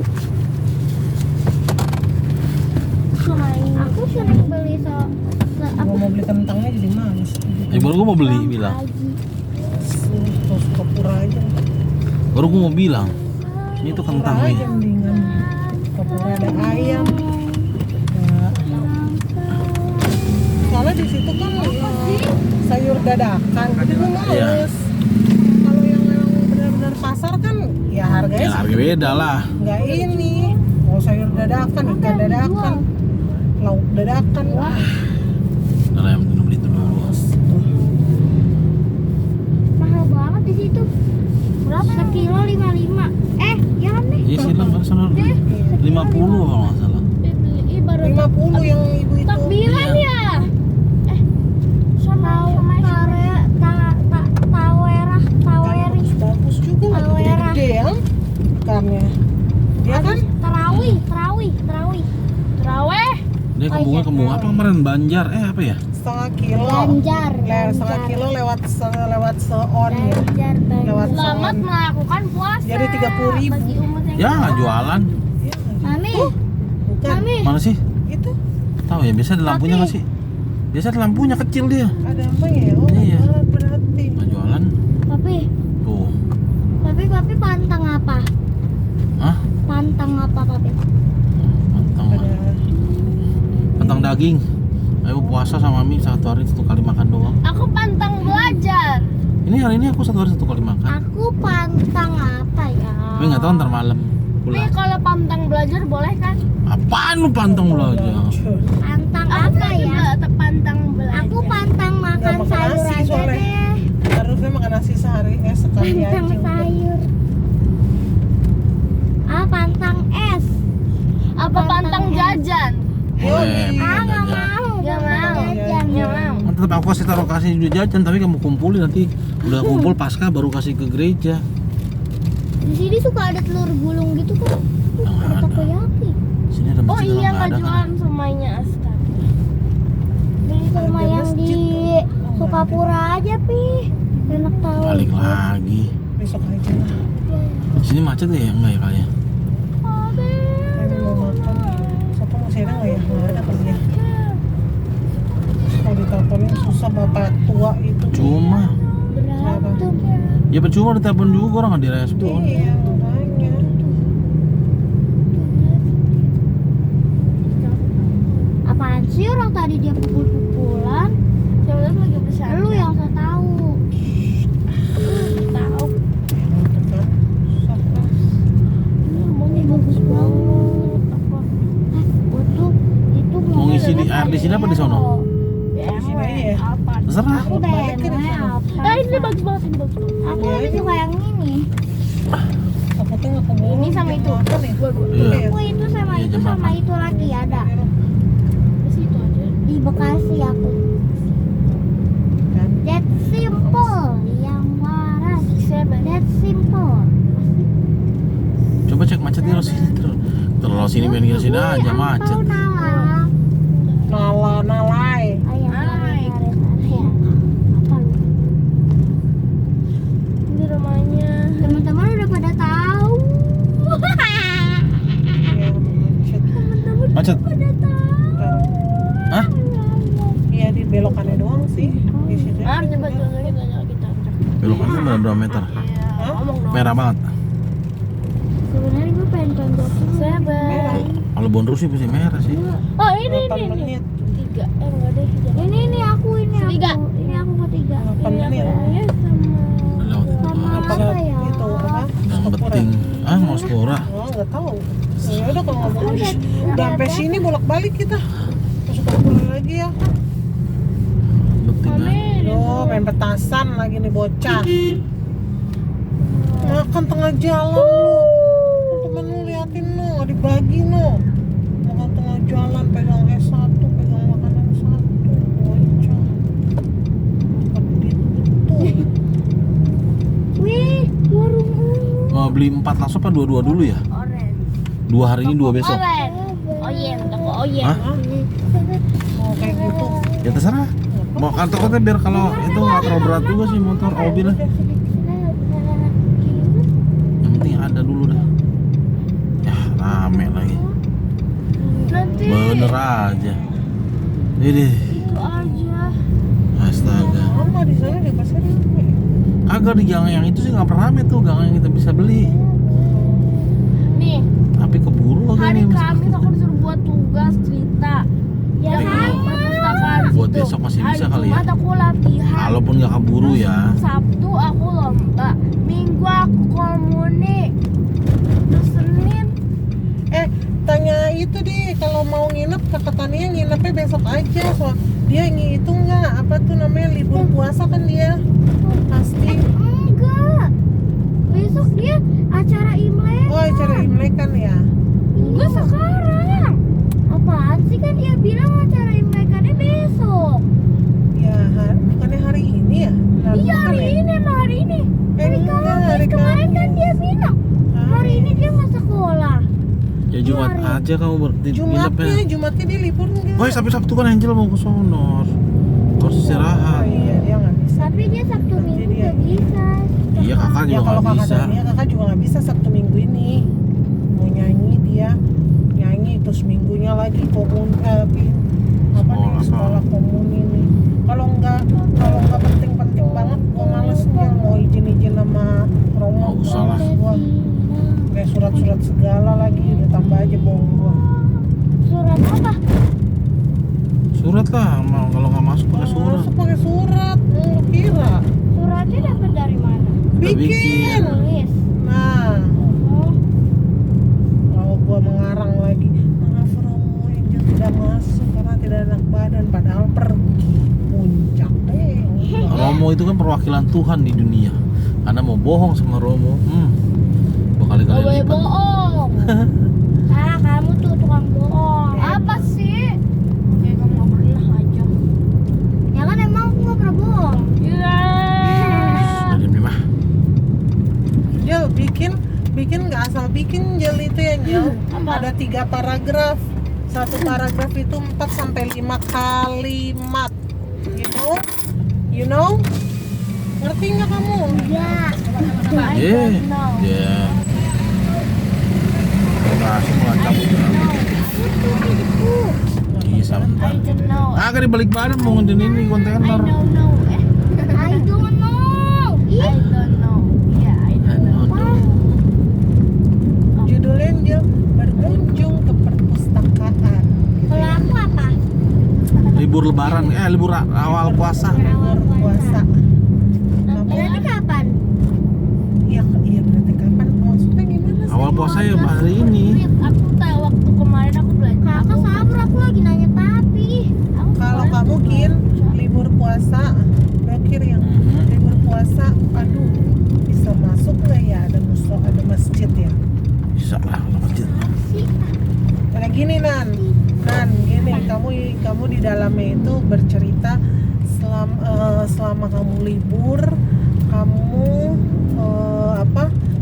Aku sering beli Gua mau beli kentangnya jadi males. Baru gua mau beli bilang. Terus ke pura aja. Baru gua mau bilang. Ini tuh kentang Pura nih. aja mendingan. Ke pura ada ayam. Nah, soalnya di situ kan sayur dadakan, jadi gue Iya. males. Kalau yang benar-benar pasar kan ya harganya Ya harga beda lah. nggak ini. Mau sayur dadakan, ikan dadakan, lauk dadakan. Wah, Karena yang penting beli itu dulu. Mahal banget di situ. Berapa? Sekilo 55. Ya kan nih? Iya sih lah, sana 50 kalau nggak salah. beli baru 50 yang ibu itu. takbiran ya. Bagus, bagus juga lagi gede-gede ya ikannya. Dia kan Terawih. Terawih. Dia kembung apa kemarin Banjar? Apa ya? setengah kilo. Banjar. Setengah kilo lewat seon ya. Banjar. Lewat Selamat seon. melakukan puasa. Jadi 30.000. Bagi umat yang Ya nggak jualan. Iya, Mami. bukan. Mana sih? Itu Tahu ya, biasa ada lampunya nggak sih? Biasa ada lampunya kecil dia. ada apa ya? Oh, Iya. berarti. Nggak jualan. Papi Tuh. pantang apa? Hah? Pantang apa, Papi? Pantang. Ada Pantang daging. Ayo puasa sama Mami 1 hari 1 kali makan doang. Aku pantang belajar. Ini hari ini aku 1 hari 1 kali makan. Aku pantang apa ya? Tapi nggak tahu ntar malam Tapi pulang. kalau pantang belajar boleh kan? Apaan lu pantang belajar? Pantang Aku apa ya? juga pantang belajar. Aku pantang makan makan sayur nasi aja soalnya. deh. Harusnya makan nasi sehari sekali aja. Pantang sayur. Pantang es. Apa pantang jajan? Boleh, Yoi. makan Nggak jajan. mau. Nggak mau. Jajan. Nggak mau. Kan tetap aku kasih taruh kasih juga jajan, tapi kamu kumpulin nanti udah kumpul pasca baru kasih ke gereja. Di sini suka ada telur gulung gitu kan? Nggak Ada ada. takoyaki. Sini ada Oh masjid iya nggak nggak ada kan? jualan semuanya astaga. Beli sama Ada yang di masjid. Sukapura aja, Pi. Enak tahu. Balik lagi. Besok aja lah. Sini macet ya enggak ya kayaknya? Ini mau makan. Siapa masih ada nggak ya? Nggak ada kali ya. Kalau diteleponin susah bapak tua itu. Cuma Berantem. ya percuma ditelepon juga orang nggak direspon. Iya, makanya. Apaan sih orang tadi dia pukul-pukulan? Siapa tahu lagi bersama. Lu yang so tahu. tahu. Gitu kan. Susah kan. Ini bagus banget. Apa? Gua tuh itu Mau ngisi di air di sini apa di sono? Di sini aja ya. Apa? Terserah. Aku Balik ke BMW sana. apa? Nah ini bagus banget, ini bagus banget. Aku lebih suka yang ini. Aku tuh nggak keburu. Ini sama itu. Makan ya. Iya. Aku itu sama Iya, itu jam sama makan. itu lagi ada Di situ aja. di Bekasi aku. Kan. That simple yang waras. That simple. Coba cek macetnya lo sini terus. Terus sini main ke sini aja macet. Nala. Nalai. Hai. Ya. Apa lu? Ini rumahnya. Teman-teman udah pada tahu. Iya, macet. Macet. Pada tahu. Ntar. Hah? Iya, di belokannya doang sih. Di situ. Coba kita. Belok kanan berapa meter? Iya, ngomong dong. Merah banget. Sebenarnya gue pengen contohin. Sabar. Kalau Bonrus sih pasti merah sih. Oh ini 8 menit. 3. Enggak deh. Ini aku ini Tiga. aku. Ini aku ketiga. 8 menit. Ya sama. Udah lewat itu. Sama Ah, Apa apa ya? itu apa? yang Skopura. beting. Ah, mau Spora. Oh, nggak tahu. Ya udah kalau ngomongin udah sampai sini bolak-balik kita. Masuk Skopura lagi ya. Beting ah. Loh, main petasan lagi nih bocah. Makan tengah jalan lu. Temen lu liatin lu, nggak dibagi lu. Makan tengah jalan, pegang S1, pegang makanan satu. Bocah. Makan betul. Wih, warung ungu. Mau beli 4 langsung apa 2 dulu ya? Orange. 2 hari ini 2 besok. Orange. Oh iya, toko oh iya. Hah? Mau kayak gitu. Ya terserah. Mau kantongnya biar kalau itu nggak terlalu berat juga sih motor mobilnya. sih? Bener aja. Ini Itu aja. astaga. Sama di sana di pasar rame. Kagak di gang yang itu sih nggak pernah rame tuh, gang yang kita bisa beli. Nih, Tapi keburu kagak hari nih. Kamis aku disuruh buat tugas cerita. Ya Di kan? perpustakaan Buat situ. besok masih bisa Hari kali ya. Jumat aku latihan. Kalaupun nggak keburu ya. Sabtu aku lomba. Minggu aku komuni. Terus Senin Tanya itu deh, kalau mau nginep kakak Tania nginepnya besok aja. So dia ngitung nggak apa tuh namanya libur puasa kan dia pasti. Enggak. Besok dia acara Imlek. Oh acara Imlek kan ya. Enggak sekarang. Apaan sih, kan dia bilang acara Imlekannya besok. Ya bukannya hari ini ya? Nah, Iya, bukan hari ya? ini emang hari ini. Hari enggak, Kamis hari kemarin kan Kamis. dia bilang. Hari ini dia nggak sekolah. Ya Jumat Hari. aja kamu berarti Jumatnya dia libur nggak? Woi, tapi Sabtu kan Angel mau ke sonor. Harus istirahat. Oh iya dia nggak bisa. Tapi dia Sabtu Nanti Minggu dia- nggak bisa. Iya, kakak Ya juga kalau nggak kakak bisa. Tania kakak juga nggak bisa Sabtu Minggu ini. Mau nyanyi dia nyanyi terus minggunya lagi apa nih Sekolah, sekolah komuni nih. Kalau nggak penting-penting banget gua males dia mau izin sama Romo. Nggak usah lah. Gua kayak surat-surat segala lagi udah tambah aja bohong gua. Surat apa? Surat lah, mau kalau nggak masuk pakai surat. Masuk pakai surat, lu kira? Suratnya dapat dari mana? Udah Bikin. Tulis. Nah, Oh, kalau gua mengarang lagi, maaf Romo, Angel tidak masuk karena tidak enak badan, padahal pergi puncak deh. Romo itu kan perwakilan Tuhan di dunia. Anda mau bohong sama Romo, berkali-kali gak boleh lipat. bohong. ah kamu tuh tukang bohong. Apa sih? Oke, kamu gak pernah aja. Ya kan emang aku nggak pernah bohong. Iya. Udah diem nih mah. Jel, bikin nggak asal bikin Jel itu ya Jel. Ada 3 paragraf. Satu paragraf itu 4 sampai 5 kalimat. You know? Ngerti nggak kamu? Enggak. Ya. Langsung mau cabut. Iya, sebentar. I don't know. Agak dibalik badan mau ngeden ini I kontainer. don't know. I don't know. I Ih, don't know. Yeah, I don't know. Judulnya Jel, berkunjung ke perpustakaan. kalau aku apa? Libur lebaran, libur awal puasa. Libur puasa. Berarti kapan? Iya berarti kapan? Maksudnya gimana sih? Awal puasa ya hari ini. Aku tahu waktu kemarin aku belajar. Kakak sabar, aku lagi nanya tapi. Kalau kamu Kin libur puasa, Dokir yang libur puasa, aduh bisa masuk nggak ya ada ada masjid ya? Bisa lah kalau masjid. Sih, Kayak gini Nan gini kamu di dalamnya itu bercerita selama kamu libur, kamu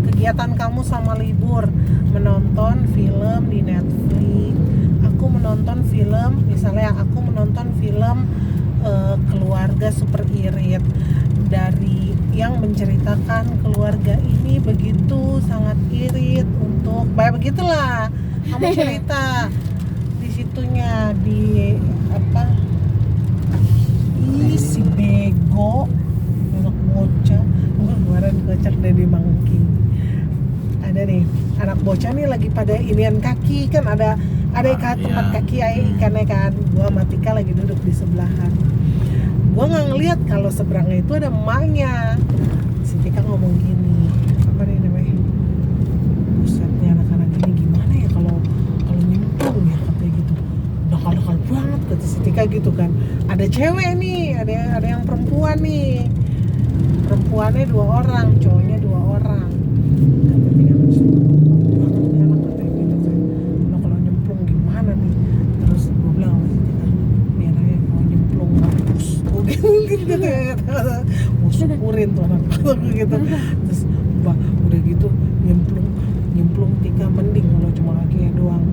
kegiatan kamu sama libur, menonton film di Netflix. Aku menonton film, misalnya aku menonton film Keluarga Super Irit dari yang menceritakan keluarga ini begitu sangat irit untuk begitulah kamu cerita di situnya di apa si bego anak bocah kemarin kocak dari Mangki ada nih anak bocah nih lagi pada inian kaki kan ada ikan tempat iya. kaki ikannya kan gua sama Tika lagi duduk di sebelahan gua nggak ngeliat kalau seberangnya itu ada emaknya si Tika ngomong gini apa nih namanya busetnya anak-anak ini gimana ya kalau nyemplung ya katanya gitu nakal banget kata si Tika gitu kan ada cewek nih ada yang perempuan nih perempuannya 2 orang cowoknya 2 orang kata Tika banget nih anak katanya gitu kan nah kalau nyemplung gimana nih terus gue bilang sama si Tika nih anaknya kalau nyemplung mampus mungkin gitu ya gue syukurin tuh anak gitu terus udah gitu nyemplung Tika mending kalau cuma kakinya doang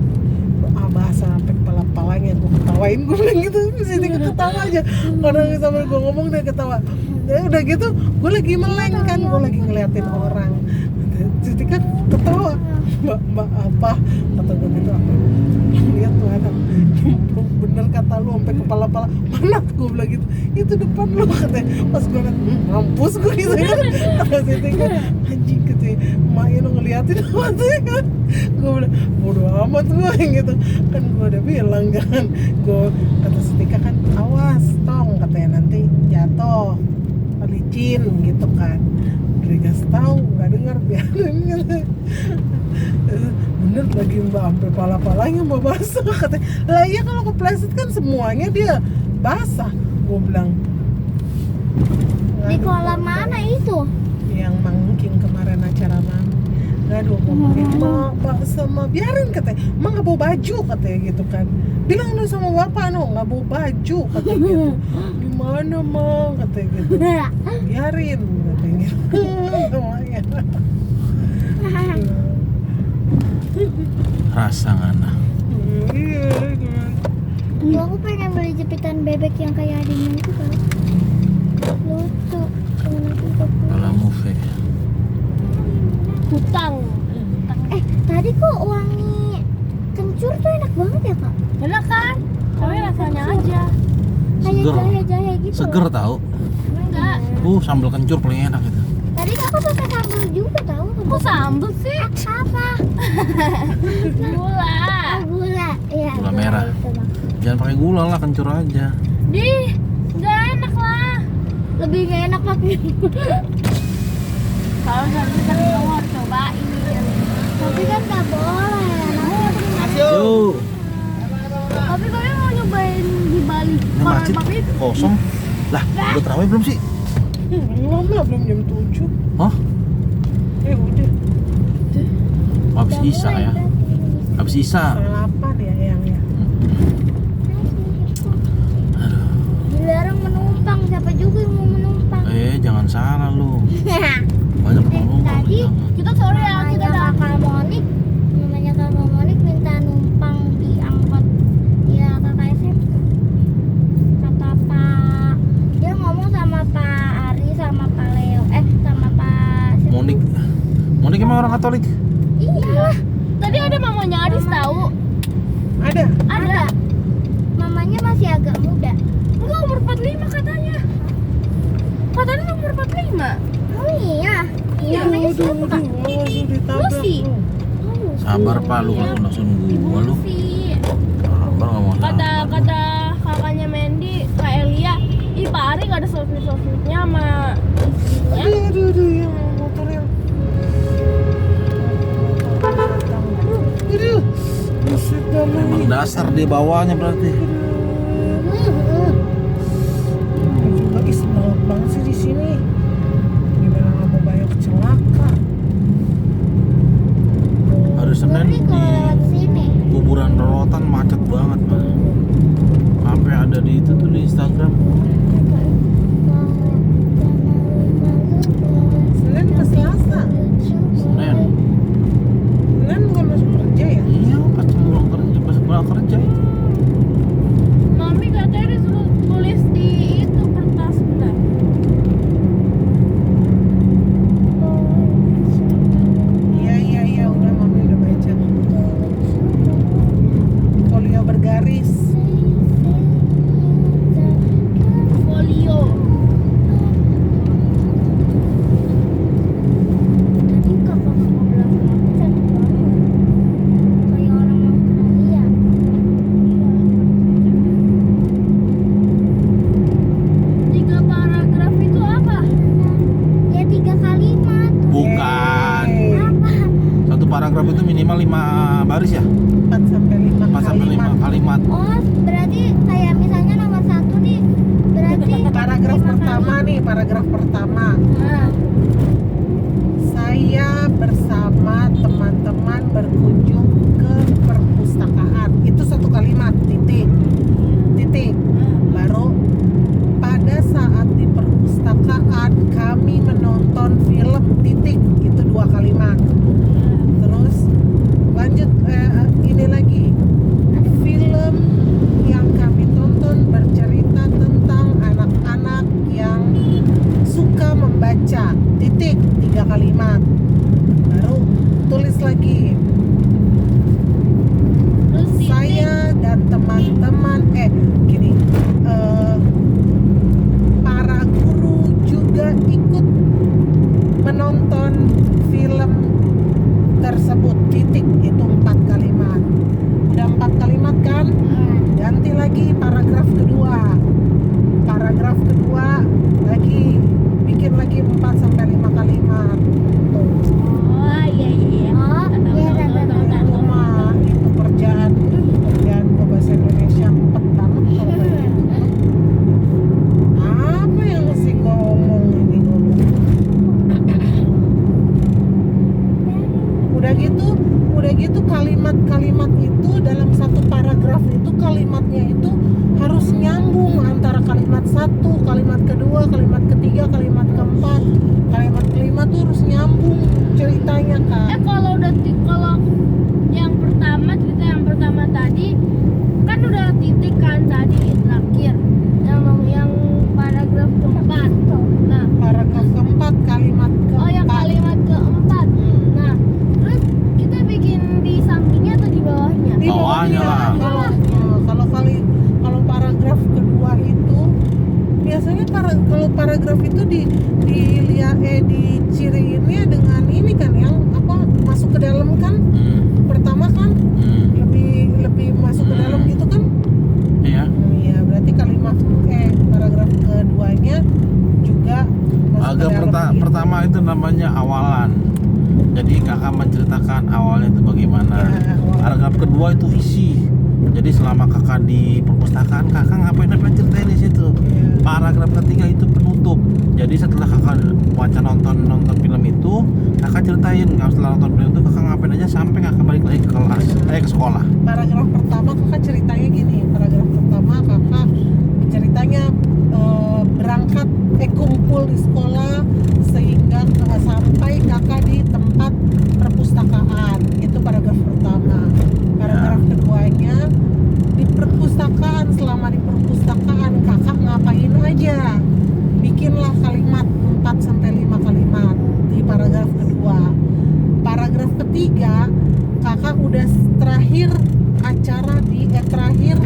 bahasa sampai kepala-kepalanya gue ketawain gue bilang gitu si Tika ketawa aja kadang sampai gue ngomong dia ketawa ya udah gitu gue lagi meleng kan gue lagi ngeliatin orang si Tika ketawa mbak apa kata gue gitu apa ngeliat tuh anak. Bener kata lu sampai kepala-pala mana gue bilang gitu, itu depan lu katanya. Pas gue liat mampus gue gitu kan. Pas itu kan anjing katanya, maknya lu ngeliatin katanya kan. Gue bilang bodo amat gue gitu kan, gue udah bilang kan, gue kata Setika kan awas tong katanya nanti jatuh licin gitu kan. Udah dikasih tahu nggak dengar, biarin gitu. Bener lagi mbak, sampai pala-palanya mbak basah katanya. Lah iya kalau kepleset kan semuanya dia basah, gue bilang. Di kolam mana itu? Yang mangking kemarin acara mami. Aduh ngomongin mbak sama biarin katanya, emang nggak bawa baju katanya gitu kan. Bilang lu sama bapak no nggak bawa baju katanya gitu. Gimana mang katanya gitu. Biarin katanya gitu. Namanya. Rasa ngana. Iya. Gua aku pengen beli jepitan bebek yang kayak adiknya itu kan. Lucu. Kalau movie. Hutang. Tadi kok wangi kencur tuh enak banget ya kak? Enak kan? Tapi rasanya aja. Kayak Seger. jahe-jahe gitu. Seger tahu. Enggak. Sambal kencur paling enak itu. Tadi kakak pakai sambal juga tahu? Kok sambel sih? Apa? Gula. Gula. Iya. Gula merah. Itu, Bang. Jangan pakai gula lah, kencur aja. Dih, nggak enak lah. Lebih gak enak pakai. Kalau nanti kan kamu harus cobain. Tapi kan gak boleh. Nanti Yuk. Tapi kalian mau nyobain di Bali? Ini masjid kosong. Lah, udah terawih belum sih? Belum lah, belum jam 7. Hah? Udah Habis Isa ya. Habis Isa. setengah 8 ya yang ya. dilarang menumpang. Siapa juga yang mau menumpang? Jangan salah lu. Banyak penumpang. Tadi jangan. Kita sore ya, kita namanya kakak Monik minta numpang di angkot ya kakak SM. Kata Pak, dia ngomong sama Pak Ari sama Pak Leo, sama Pak Monik emang orang Katolik? Iya, Tadi ada mamanya Adis tahu. Ada. ada. Mamanya masih agak muda. Enggak, umur 45 katanya. Katanya umur 45. Oh iya. Iya. Namanya siapa? Langsung ditabrak. Lucy. lu. Sabar Pak, lu kalau langsung gua lu. Lucy. Sabar nggak mau sabar. Kata kakaknya Mandy, Kak Elia, ih Pak Ari nggak ada sosmed-sosmednya sama istrinya. Aduh, yang motor yang. Aduh, buset dah lu. Memang dasar di bawahnya berarti. Lagi semangat banget sih di sini. Gimana nggak mau banyak celaka? Hari Senin Ngeri kalau di lewat sini. kuburan Rorotan macet banget Pak. Sampai ada di itu tuh di Instagram. Senin ke Selasa. Senin. Senin bukan masuk kerja ya? Iya, pas pulang kerja itu. Mami katanya disuruh tulis di itu kertas bentar. Iya, udah mami udah baca. Folio bergaris. Folio. Tadi kakak mau bilang aku cantik banget. Kayak orang Australia. Tiga paragraf itu apa? Ya 3 kalimat. Bukan. Apa? Satu paragraf itu minimal 5 baris ya? 4 sampai 5 4 sampai 5 kalimat. Oh, berarti kayak misalnya nomor 1 nih. Berarti Paragraf 5 pertama nih, paragraf pertama. Nah, Saya bersama teman-teman berkunjung ke perpustakaan. Itu satu kalimat, titik. Baru pada saat di perpustakaan kami menonton film, titik. Itu 2 kalimat. Terus lanjut ini lagi. Film yang kami tonton bercerita tentang anak-anak yang suka membaca, titik, 3 kalimat. Baru tulis lagi. terus Saya dan teman-teman gini, para guru juga ikut menonton film tersebut. Titik, itu 4 kalimat. Udah 4 kalimat kan? Ganti lagi paragraf kedua. Paragraf kedua lagi bikin lagi 4 sampai 5 kalimat. Tuh. Oh iya iya. Oh, iya, Itu mah itu kerjaan gua bahasa Indonesia empet banget kalau kayak gitu. Apa yang mesti gua omong ini udah gitu kalimat-kalimat itu dalam satu paragraf itu kalimatnya itu harus nyambung antara kalimat satu, kalimat kedua, kalimat ketiga, kalimat keempat, kalimat kelima tuh harus nyambung ceritanya kan. Kalau yang pertama, cerita yang pertama tadi kan udah titik kan tadi terakhir yang paragraf keempat. Nah, Paragraf keempat kalimat keempat. oh yang kalimat keempat. Nah, terus kita bikin di sampingnya atau di bawahnya? Di Bawahnya lah. Kalau paragraf kedua itu biasanya kalau paragraf itu dilihat diciriinnya dengan ini kan yang apa masuk ke dalam kan. Pertama kan lebih masuk ke dalam gitu kan. Iya. Iya, berarti kalimat paragraf keduanya juga masuk ke dalam. Pertama itu namanya awalan. Jadi kakak menceritakan awalnya itu bagaimana. Ya, awal. Paragraf kedua itu isi. Jadi selama kakak di perpustakaan, kakak ngapain ceritain di situ. Ya. Paragraf ketiga itu penutup. Jadi setelah kakak baca nonton film itu, kakak ceritain. Setelah nonton film itu kakak ngapain aja sampai kakak balik lagi ke kelas, ke sekolah. Paragraf pertama kakak ceritanya gini. Paragraf pertama kakak ceritanya berangkat kumpul di sekolah sehingga sampai kakak di tempat perpustakaan. Itu paragraf pertama. Paragraf keduanya di perpustakaan, selama di perpustakaan kakak ngapain aja, bikinlah kalimat 4 sampai 5 kalimat di paragraf kedua. Paragraf ketiga kakak udah terakhir acara terakhir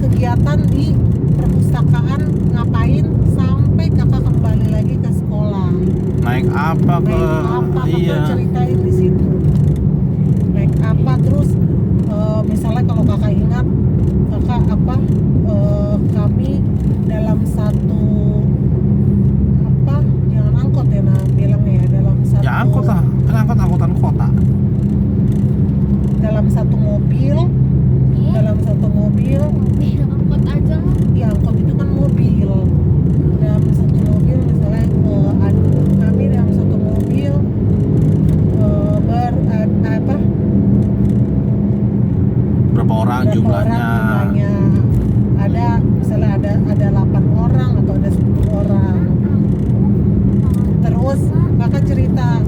kegiatan di perpustakaan ngapain sampai kakak kembali lagi ke sekolah. Naik apa ke? Kakak ceritain di situ. Naik apa terus misalnya kalau kakak ingat kakak kami dalam satu jangan angkot ya bilangnya ya, dalam satu Ya angkot lah, kan angkutan kota. dalam satu mobil Angkot aja lah. ya angkot itu kan mobil. Dalam satu mobil misalnya kami dalam satu mobil Berapa orang jumlahnya? Ada misalnya ada 8 orang atau ada 10 orang. Terus kakak cerita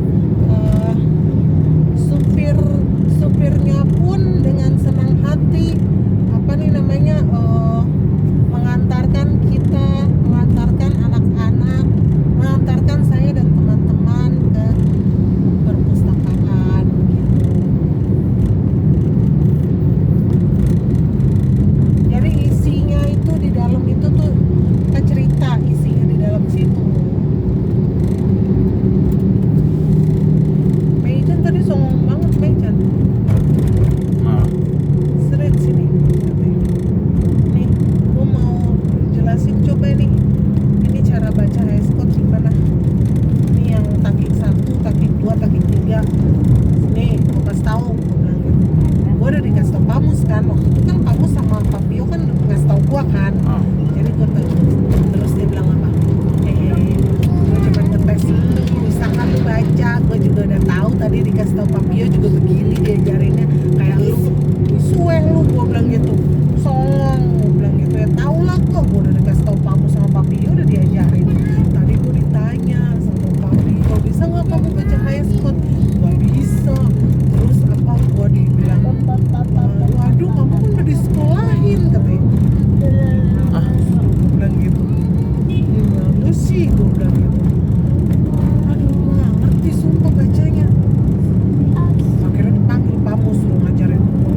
supirnya pun dengan senang hati mengantarkan anak-anak, mengantarkan saya dan teman-teman ke perpustakaan gitu. Jadi isinya itu di dalam itu tuh kita cerita isinya di dalam situ. Mejan tadi songong banget Mejan. Nah, Seret sini. Nih, gua mau jelasin coba nih. Ini cara baca high score gimana? Ini yang takik 1, takik 2, takik 3. Nih, gua kasih tahu, gua bilang gitu. Gua udah dikasih tau Pamus kan. Waktu itu kan Pamus sama Papio kan ngasih tau gua kan. Jadi gua tanya, terus dia bilang apa? Gua coba ngetes ini, misalkan lu baca, gua juga udah tahu tadi dikasih tau Papio juga begini diajarinnya kayak lu sueng lu, gua bilang gitu. Songong, gua bilang gitu ya. Tau lah kok, gua udah dikasih tau Pamus sama Papio udah diajarin. Tadi gua ditanya sama Papio, bisa nggak kamu baca high score? Gak bisa. Terus gua dibilang, waduh kamu kan udah disekolahin katanya. Gua bilang gitu. Dia bilang, lu sih, gua bilang gitu. Aduh, gua nggak ngerti sumpah bacanya. Akhirnya dipanggil Pamus lu ngajarin gua.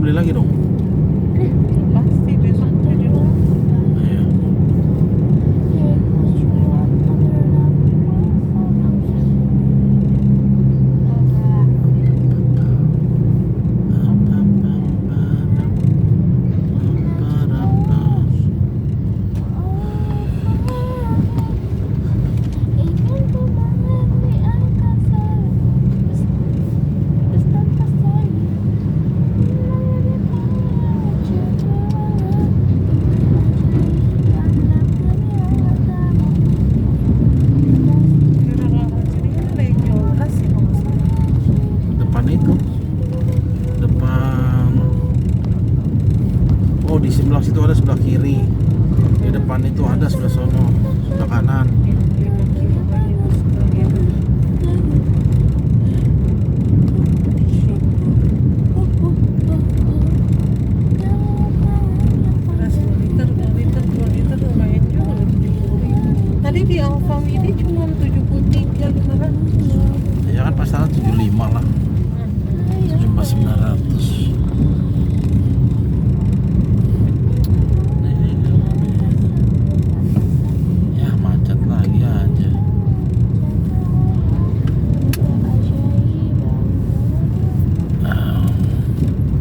beli lagi dong. Pasti besok beli dulu. Iya. Depan itu, depan. Oh, di sebelah situ ada, sebelah kiri. Di depan itu ada, sebelah sono, sebelah kanan. Tadi di Alfa Midi cuma 73.500. Ya kan pasaran 75 lah. 74.900. Ya macet lagi aja.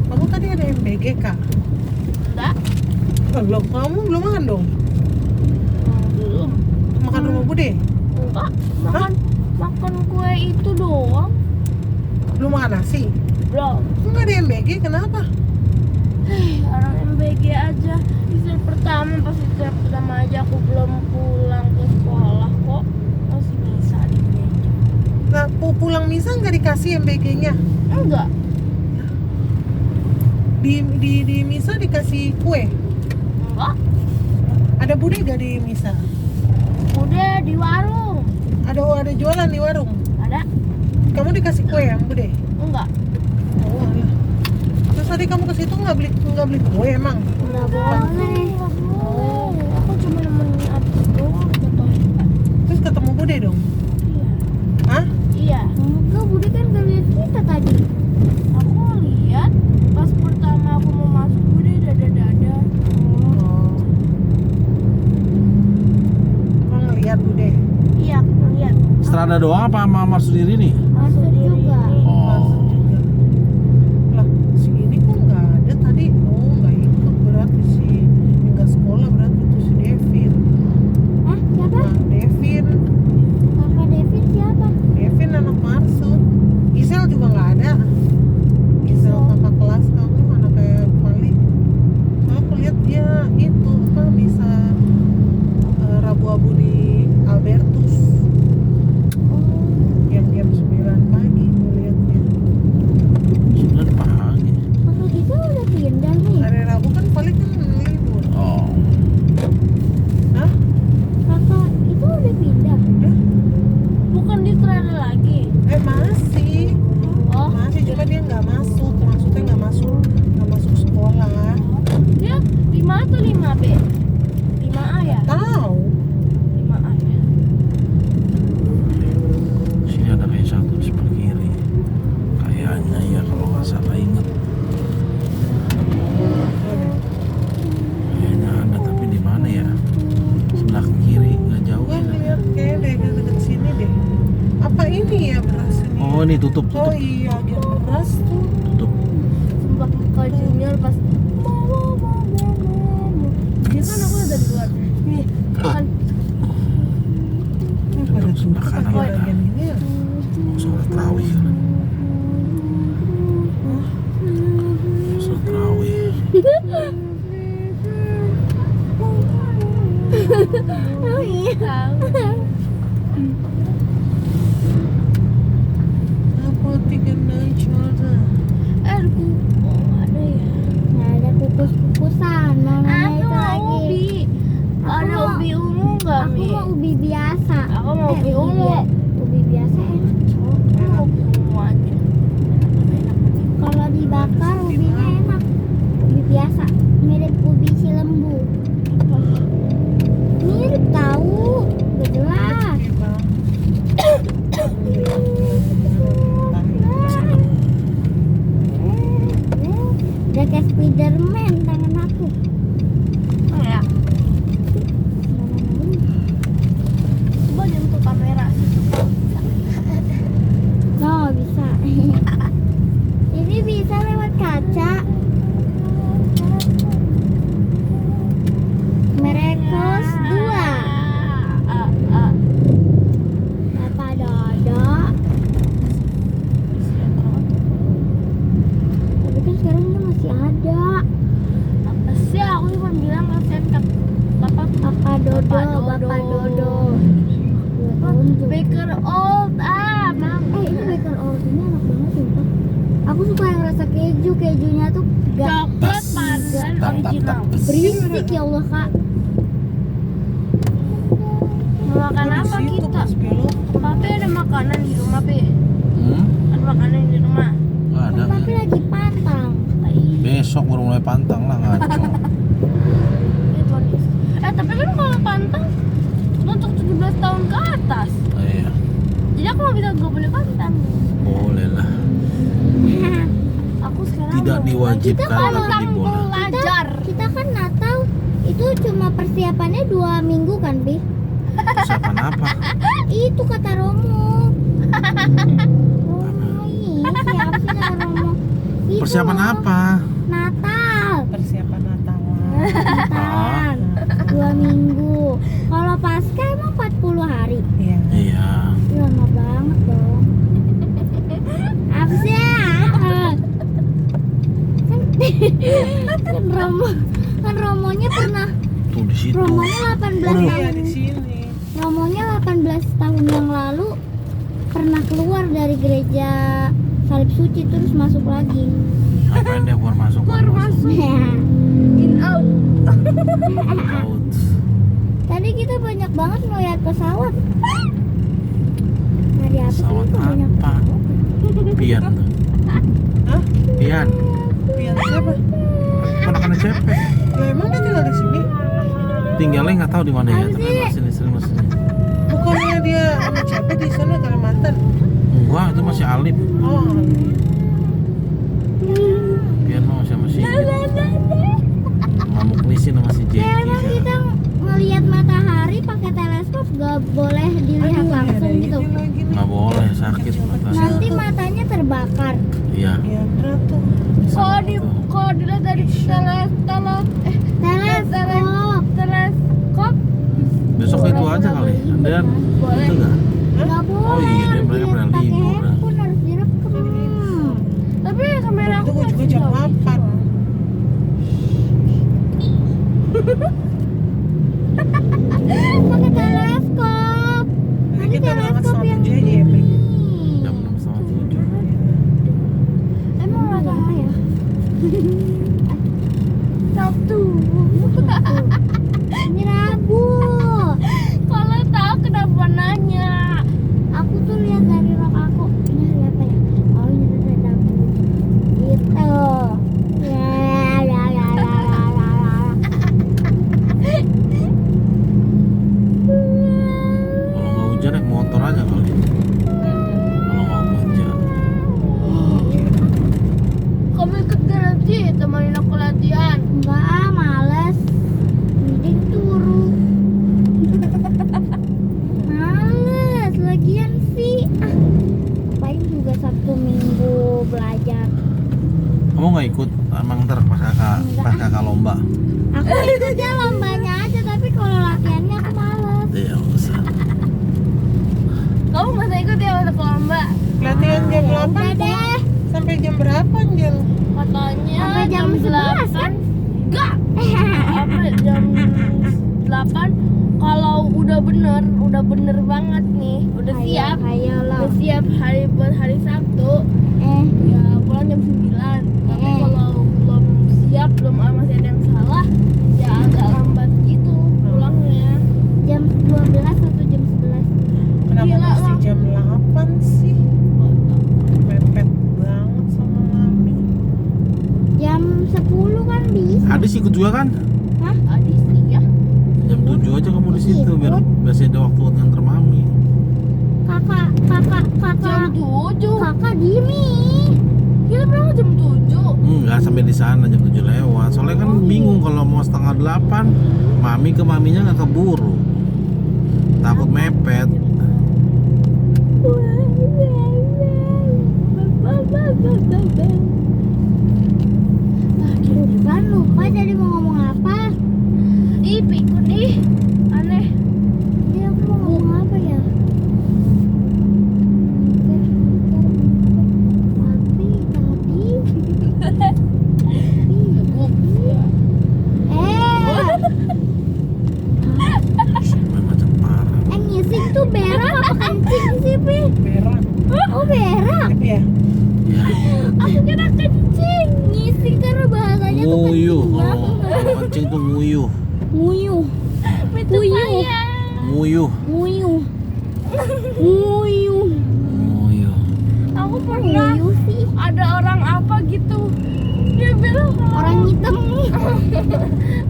Kamu tadi ada MBG kak? Enggak, Belum, kamu belum makan dong? belum. Makan rumah Bude? Enggak, makan kue itu doang. Belum makan nasi? Belum. Enggak ada MBG, kenapa? Orang MBG aja istirahat pertama, pas istirahat pertama aja aku belum pulang ke sekolah kok masih bisa di meja. Nah, pulang misa nggak dikasih MBG-nya? Enggak, Di misa dikasih kue? enggak. Ada Bude nggak di misa? Udah di warung Ada jualan di warung? ada. Kamu dikasih kue ya Bude? Enggak, Oh alah. Terus tadi kamu ke situ nggak beli kue emang? enggak boleh. Aku cuma nemenin abis doang ke toilet. Terus ketemu Bude dong? Iya. Hah? Iya. Enggak, Budi kan gak lihat kita tadi. Aku lihat pas pertama aku mau masuk udah dada-dada. Oh. Kamu ngeliat Bude? Iya, aku lihat. Strada doang apa sama Marsudiri nih? Masuk juga. Oh. juga. Lah, si ini kok nggak ada tadi? Oh, nggak ikut berarti si nggak sekolah berarti itu si Devin. Hah? Siapa? Nah, Devin Kakak Devin siapa? anak Marsud. Isel juga nggak ada. Isel kakak kelas kamu anak kayak Mali. Aku lihat dia itu apa bisa Rabu-Abu di Albertus. Yang jam 9 pagi aku lihat dia. 9 pagi. Kakak kita udah pindah nih. Hari Rabu kan paling kan libur. Oh. Hah? Kakak itu udah pindah. Bukan di Strada lagi. Masih. Oh, Masih cuma dia nggak masuk. Maksudnya nggak masuk sekolah. dia 5 atau 5B? 5A ya? Tahu. 5A ya. Sini ada kayak satu di sebelah kiri. Kayaknya ya kalau nggak salah inget. Kayaknya ada tapi di mana ya? Sebelah kiri nggak jauh Gua ya. ngeliat kayak deket sini deh. Apa ini ya beras ini? Oh ini tutup. Oh iya, agen beras tuh. Tutup. Sumpah Kak Junior pas dia kan aku udah di luar. Nih, kan Ini pada Sebelah tutup kanan pakai ada. agen ini ya. Mau sholat tarawih kan? Mau sholat tarawih. oh iya. Apotik Udah kayak Spiderman tangan aku. Oh ya. Coba nyentuh kamera. No, bisa. Ini bisa lewat kaca. Merekos 2. Apa Dodo? Tapi kan sekarang ini masih ada. Apa sih? Aku cuma bilang resep Bapak Papa Dodo, Bapak Dodo. 2 tahun tuh. Baker old Bang. Ini Baker Old ini enak banget sumpah. Aku suka yang rasa keju, kejunya tuh gak Coklat pandan original. berisik ya Allah kak. Mau makan Di apa situ kita? pas belok. Papi ada makanan di rumah, Pi. Hmm? Ada makanan di rumah. Nggak ada. Tapi lagi pantang. Besok baru mulai pantang lah ngaco. Tapi kan kalau pantang untuk 17 tahun ke atas. Iya, Jadi aku gak boleh pantang. boleh lah. Aku sekarang Tidak mau diwajibkan Kita tapi pantang diboleh. belajar. Kita kan Natal itu cuma persiapannya 2 minggu kan Bi? Persiapan apa? Itu kata Romo. Romo ini siapa sih kata Romo? Itu Persiapan loh, apa? Natal. Persiapan Natal. Natalan 2 minggu. Kalau Pasca emang 40 hari. Iya. Iya. Lama banget dong. Apa sih ya? Kan Romonya pernah. Tuh di situ. Romonya 18 Waduh. Iya tahun. di sini. Romonya 18 tahun yang lalu pernah keluar dari gereja Salib Suci terus masuk lagi. Ngapain dia keluar masuk? Keluar masuk. In out. Out. Tadi kita banyak banget ngeliat pesawat. Dari apa sih Pesawat itu banyak apa? Pian. Hah? Pian. Pian siapa? Ponakannya Cepek. Lah emang dia tinggal di sini? Tinggalnya nggak tahu di mana ya. Apa sih? Sini sini sini. Bukannya dia sama siapa di sana Kalimantan? Enggak, itu masih Alif. Oh, Pian mau sama si Mamuk Nisin sama si Jeki. Emang kita ngelihat matahari pakai teleskop gak boleh dilihat langsung gitu. Nggak boleh, sakit matanya. Nanti matanya terbakar. Iya. Diandra tuh. Kalau dilihat dari teleskop Besok itu aja kali. Dan boleh. itu nggak? Gak boleh. Oh iya, harus mereka dilihat pernah pakai libur. handphone, harus direkam. Tapi kamera aku Itu juga masih jam jauh. 8. Pakai teleskop. Nanti Kita berangkat teleskop sama yang JYP. ini. Jam 6:30. Emang matahari ya? Sabtu. Ini Rabu. Kalau tahu kenapa nanya? Aku tuh lihat dari rok aku. Ini hari apa ya? Oh ini tuh Rabu. Gitu. Ya. Kalau nggak hujan naik motor aja kali. Kalau nggak hujan. Kamu ikut garansi temenin aku latihan. Enggak, males. Mending turu. Males, lagian sih. Ngapain juga Sabtu Minggu belajar. Kamu nggak ikut? Emang ntar pas kakak lomba. Aku ikutnya lombanya aja, tapi kalau latihannya aku males. Iya, nggak usah. Kamu masa ikut ya untuk lomba? Latihan jam Ya 8 udah deh. sampai jam berapa, Angel? Katanya Sampai jam 11 kan? Enggak. Apa jam 8 kalau udah bener banget nih, udah siap. Ayolah. Udah siap buat hari Sabtu. Ya pulang jam 9. Tapi kalau belum siap, masih ada yang salah, ya agak lambat gitu pulangnya. Jam 12 atau jam 11? Kenapa Gila, mesti Bang. jam 8 sih? Mepet banget sama Mami. Jam 10 kan bisa. Adis ikut juga kan? Adi sih ya. Jam 7 aja kamu di situ biar biasanya ada waktu nganter mami. Kakak. Jam 7. Kakak gini. Kita berangkat jam 7. Enggak sampai di sana jam 7 lewat. Soalnya kan bingung kalau mau setengah 8, mami ke maminya nggak keburu. Takut mepet. Kan lupa jadi mau ngomong apa? Ih, pikun ih. Aneh. Dia aku mau ngomong apa ya? Macam parah. Ngising tuh berak apa kencing sih, Pi? Berak. Oh, berak. Tapi ya, Ya. Aku kira kencing. Ngising karena bahasanya tuh Nguyuh. kencing. Kalau kencing tuh nguyuh. Nguyuh. Nguyuh. Nguyuh. Nguyuh. Nguyuh. Nguyuh. Aku pernah Nguyuh sih. ada orang apa gitu. Dia bilang kalau Orang hitam.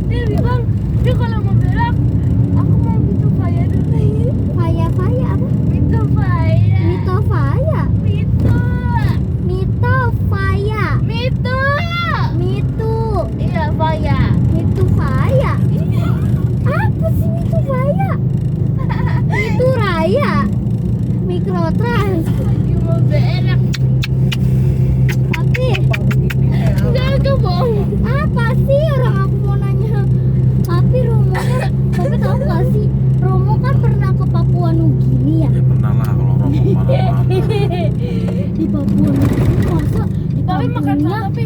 dia bilang dia kalau mau berak aku mau gitu Faya dulu. Faya apa? Gitu Faya. Mito Faya. Gitu. Mito Faya. Mitu. Mitu. Iya Faya. Mitu Faya. Apa sih Mitu Faya? Mitu Raya. Mikrotrans. Lagi mau berak. Tapi apa begini ya? Enggak bohong. apa sih orang aku mau nanya? Tapi Romo kan, tapi tahu gak sih? Romo kan pernah ke Papua Nugini ya? Ya pernah lah kalau orang mau kemana-mana. Di Papua Nugini masa di Tapi makan kampungnya apa tapi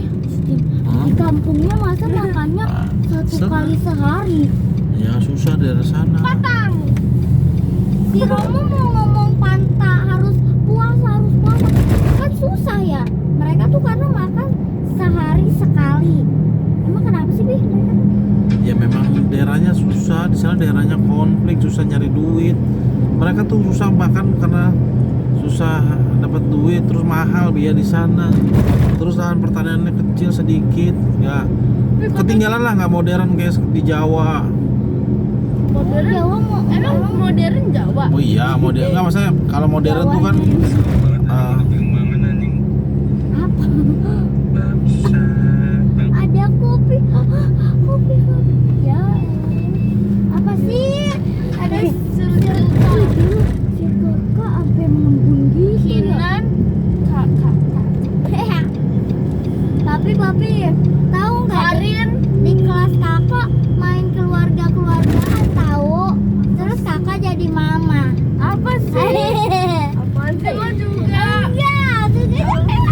di kampungnya masa makannya satu kali sehari. Ya susah dari sana. patang. Si Romo mau ngomong panta harus puasa kan susah ya. Mereka tuh karena makan sehari sekali. Emang kenapa sih, Bi? Mereka tuh? Ya memang daerahnya susah, di sana daerahnya konflik, susah nyari duit. Mereka tuh susah makan karena susah dapat duit, terus mahal biaya di sana. Terus lahan pertaniannya kecil sedikit, nggak ketinggalan lah, nggak modern kayak di Jawa. Modern. Jawa mau Emang modern Jawa. Oh iya, modern nggak maksudnya kalau modern tuh kan apa? Ada kopi. Kopi. Ya. Apa sih? Ada Circle si kakak sampai mengembun gitu. Kinan kakak. Tapi papi tahu nggak? Karin. Di kelas kakak main keluargaan tahu. Terus kakak jadi mama. Apa sih? Apaan sih? Emang juga. Enggak, tuh dia sakit.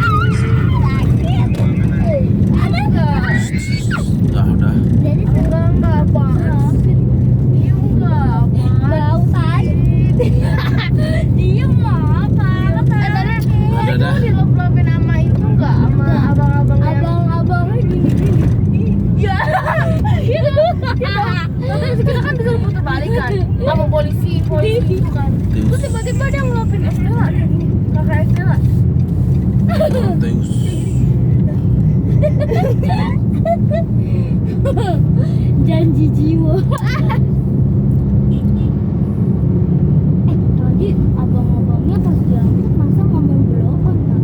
Ada enggak? udah. Jadi Enggak apaan sih? Iya enggak apaan. bau tadi. Diem apa? Tadi Ada dah. dilop-lopin sama itu enggak? Sama abang-abang yang Abang-abangnya gini-gini. Iya. Itu. Terus kita kan disuruh putar balik kan sama polisi itu kan. Terus tiba-tiba dia ngelopin Estella kayak gini. Kakak Estella. Teus. Janji jiwa. Tadi abang-abangnya pas diangkut masa ngomong belokan kan?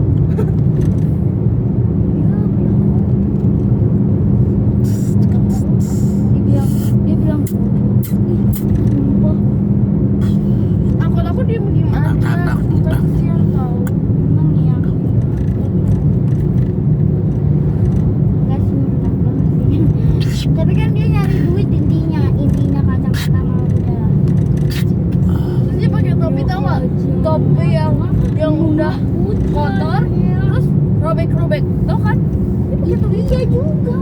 Iya, dia bilang, ih, sumpah, Aku diem-diem aja. Anak-anak udah. Kasian tau. emang ya. Enggak sih, enggak sih. Tapi kan dia nyari duit intinya kacamata mau udah. Terus dia pakai topi tau gak? Topi yang udah kotor, terus robek-robek, tau kan? Itu dia juga.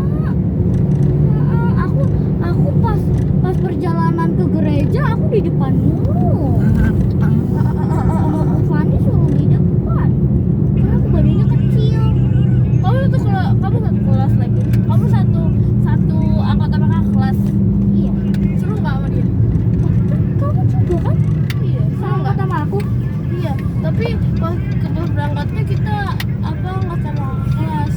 Aku pas perjalanan ke gereja aku di depan mulu. Fanny suruh di depan. Karena aku badannya kecil. Kamu satu kelas lagi. Kamu satu anggota kakak kelas. Iya. Seru nggak sama dia? Kamu juga kan? Iya. Seru nggak? Sama aku. Iya. Tapi pas berangkatnya kita nggak sama kelas.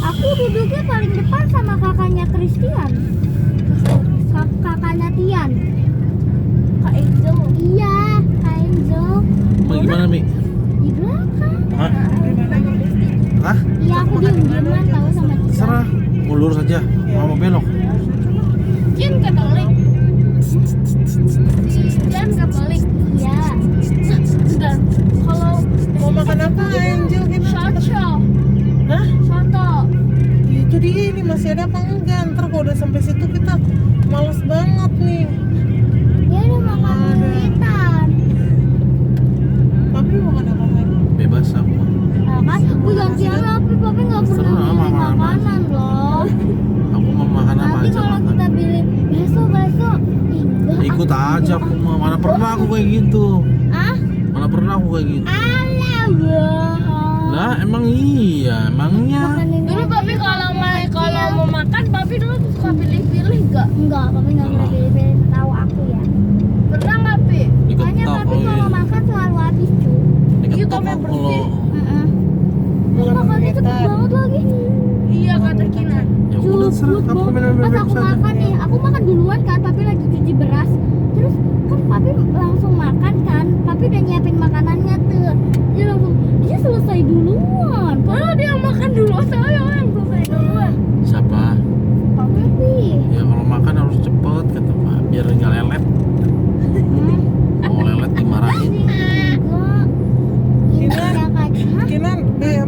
Aku duduknya paling depan sama kakaknya Christian. Kakaknya Tian. Kak Angel. Iya, Kak Enzo. Mau gimana Mi? Di belakang. Hah? Gimana ini? Hah? Iya aku diem-dieman tahu sama Cika. Terserah. Mau lurus aja. Mau belok. Jin Katolik. Jin Katolik. Iya. Dan kalau Mau makan apa Angel kita? soto, Hah? soto. Itu dia, ini masih ada apa enggak? Ntar kalau udah sampai situ kita males banget nih. Dia udah makan witan. Papi mau makan apa lagi? Bebas aku. Nah, kan aku janjian Papi nggak pernah Terserah, beli makan apa makanan loh. Aku mau makan apa Nanti aja kalau makan. kita beli besok enggak. Ikut aja aku mah. Mana pernah aku kayak gitu. Ah? Mana pernah aku kayak gitu. Alah, wah. Lah emang iya, emangnya. Makanin Dulu aja papi ya, kalau kecil. mau makan, papi dulu suka pilih-pilih gak? Enggak, Papi nggak pernah pilih-pilih, tahu aku ya. Pernah nggak pi? Makanya Diketok Papi kalau oh, makan selalu habis cu. diketok Iya, aku bersih. kalau Heeh. Ini Makan makannya cepet witan. banget lagi. Iya kata Kinan. ya udah serah Cepet aku banget. minum Pas bebek aku sana. makan nih, aku makan duluan kan, Papi lagi cuci beras. Terus kan Papi langsung makan kan, Papi udah nyiapin makanannya tuh. Dia selesai duluan. Padahal dia yang makan dulu, saya yang selesai duluan. Siapa? Papi. Ya kalau makan harus cepet kata Pak, biar nggak lelet. Mau lelet dimarahin. Enggak. Ini Kinan. yang kacang. Kinan,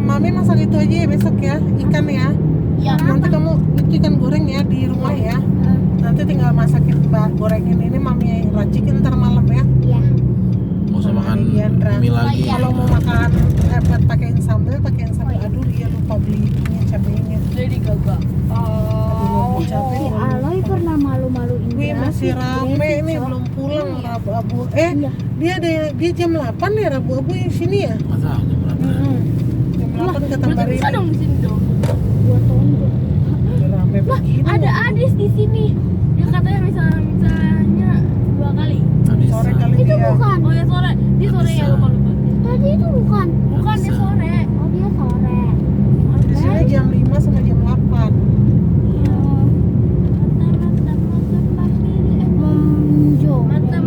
Mami masak itu aja ya besok ya, ikan ya. Ya, Nanti kamu itu ikan goreng ya di rumah ya. Nanti tinggal masakin gorengin ini Mami racikin ntar malam ya. Iya. Mau usah Sama makan Diandra. mie lagi. Kalau mau makan buat pakein sambal. Aduh dia lupa beli ini cabenya. jadi gagal. Aduh, cabai. Si Aloy pernah malu-maluin Wih dia masih sih, rame dia sih, nih Cok. belum pulang Iya. Rabu-abu. Iya. Dia jam 8 ya Rabu-abu yang sini ya. Masa jam berapa? Jam 8 ke tempat Berarti bisa ini. dong di sini dong. Gua tonjok. Rame Lah, begini. ada Adis di sini. Dia katanya misalnya 2 kali. Habis. Sore kali Itu dia. bukan. Oh ya sore, di sore ya lupa. Tadi itu bukan. Bukan di sore. Oh dia sore. Di sini jam 5 sama jam 8. Monjo. Mata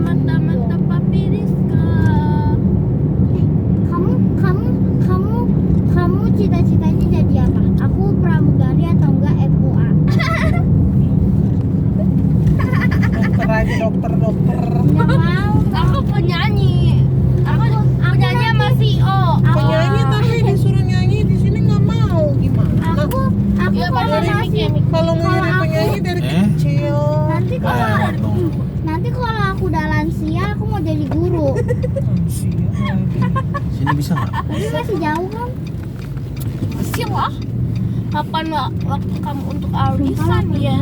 papi Rizka. Kamu cita-citanya jadi apa? Aku pramugari atau enggak MUA? Dokter. Enggak mau. Aku penyanyi. Aku penyanyi sama CEO. Penyanyi tapi disuruh nyanyi di sini nggak mau gimana? Aku Iya, kalau padahal masih mikir. Kalau mau jadi Kalau penyanyi dari kecil. nanti Lewat dong. kalau aku udah lansia aku mau jadi guru. Sini bisa nggak? Tapi masih jauh kan? Masih lah. Kapan waktu kamu untuk arisan ya?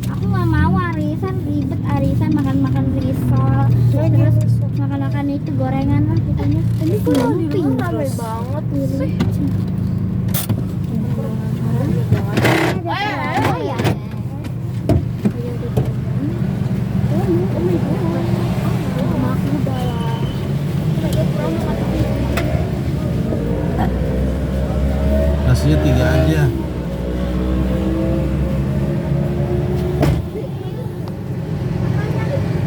Aku nggak mau arisan, ribet arisan, makan risol, terus makan itu gorengan lah kitanya. Tapi Kalau di rumah rame banget sih. Nasinya 3 aja.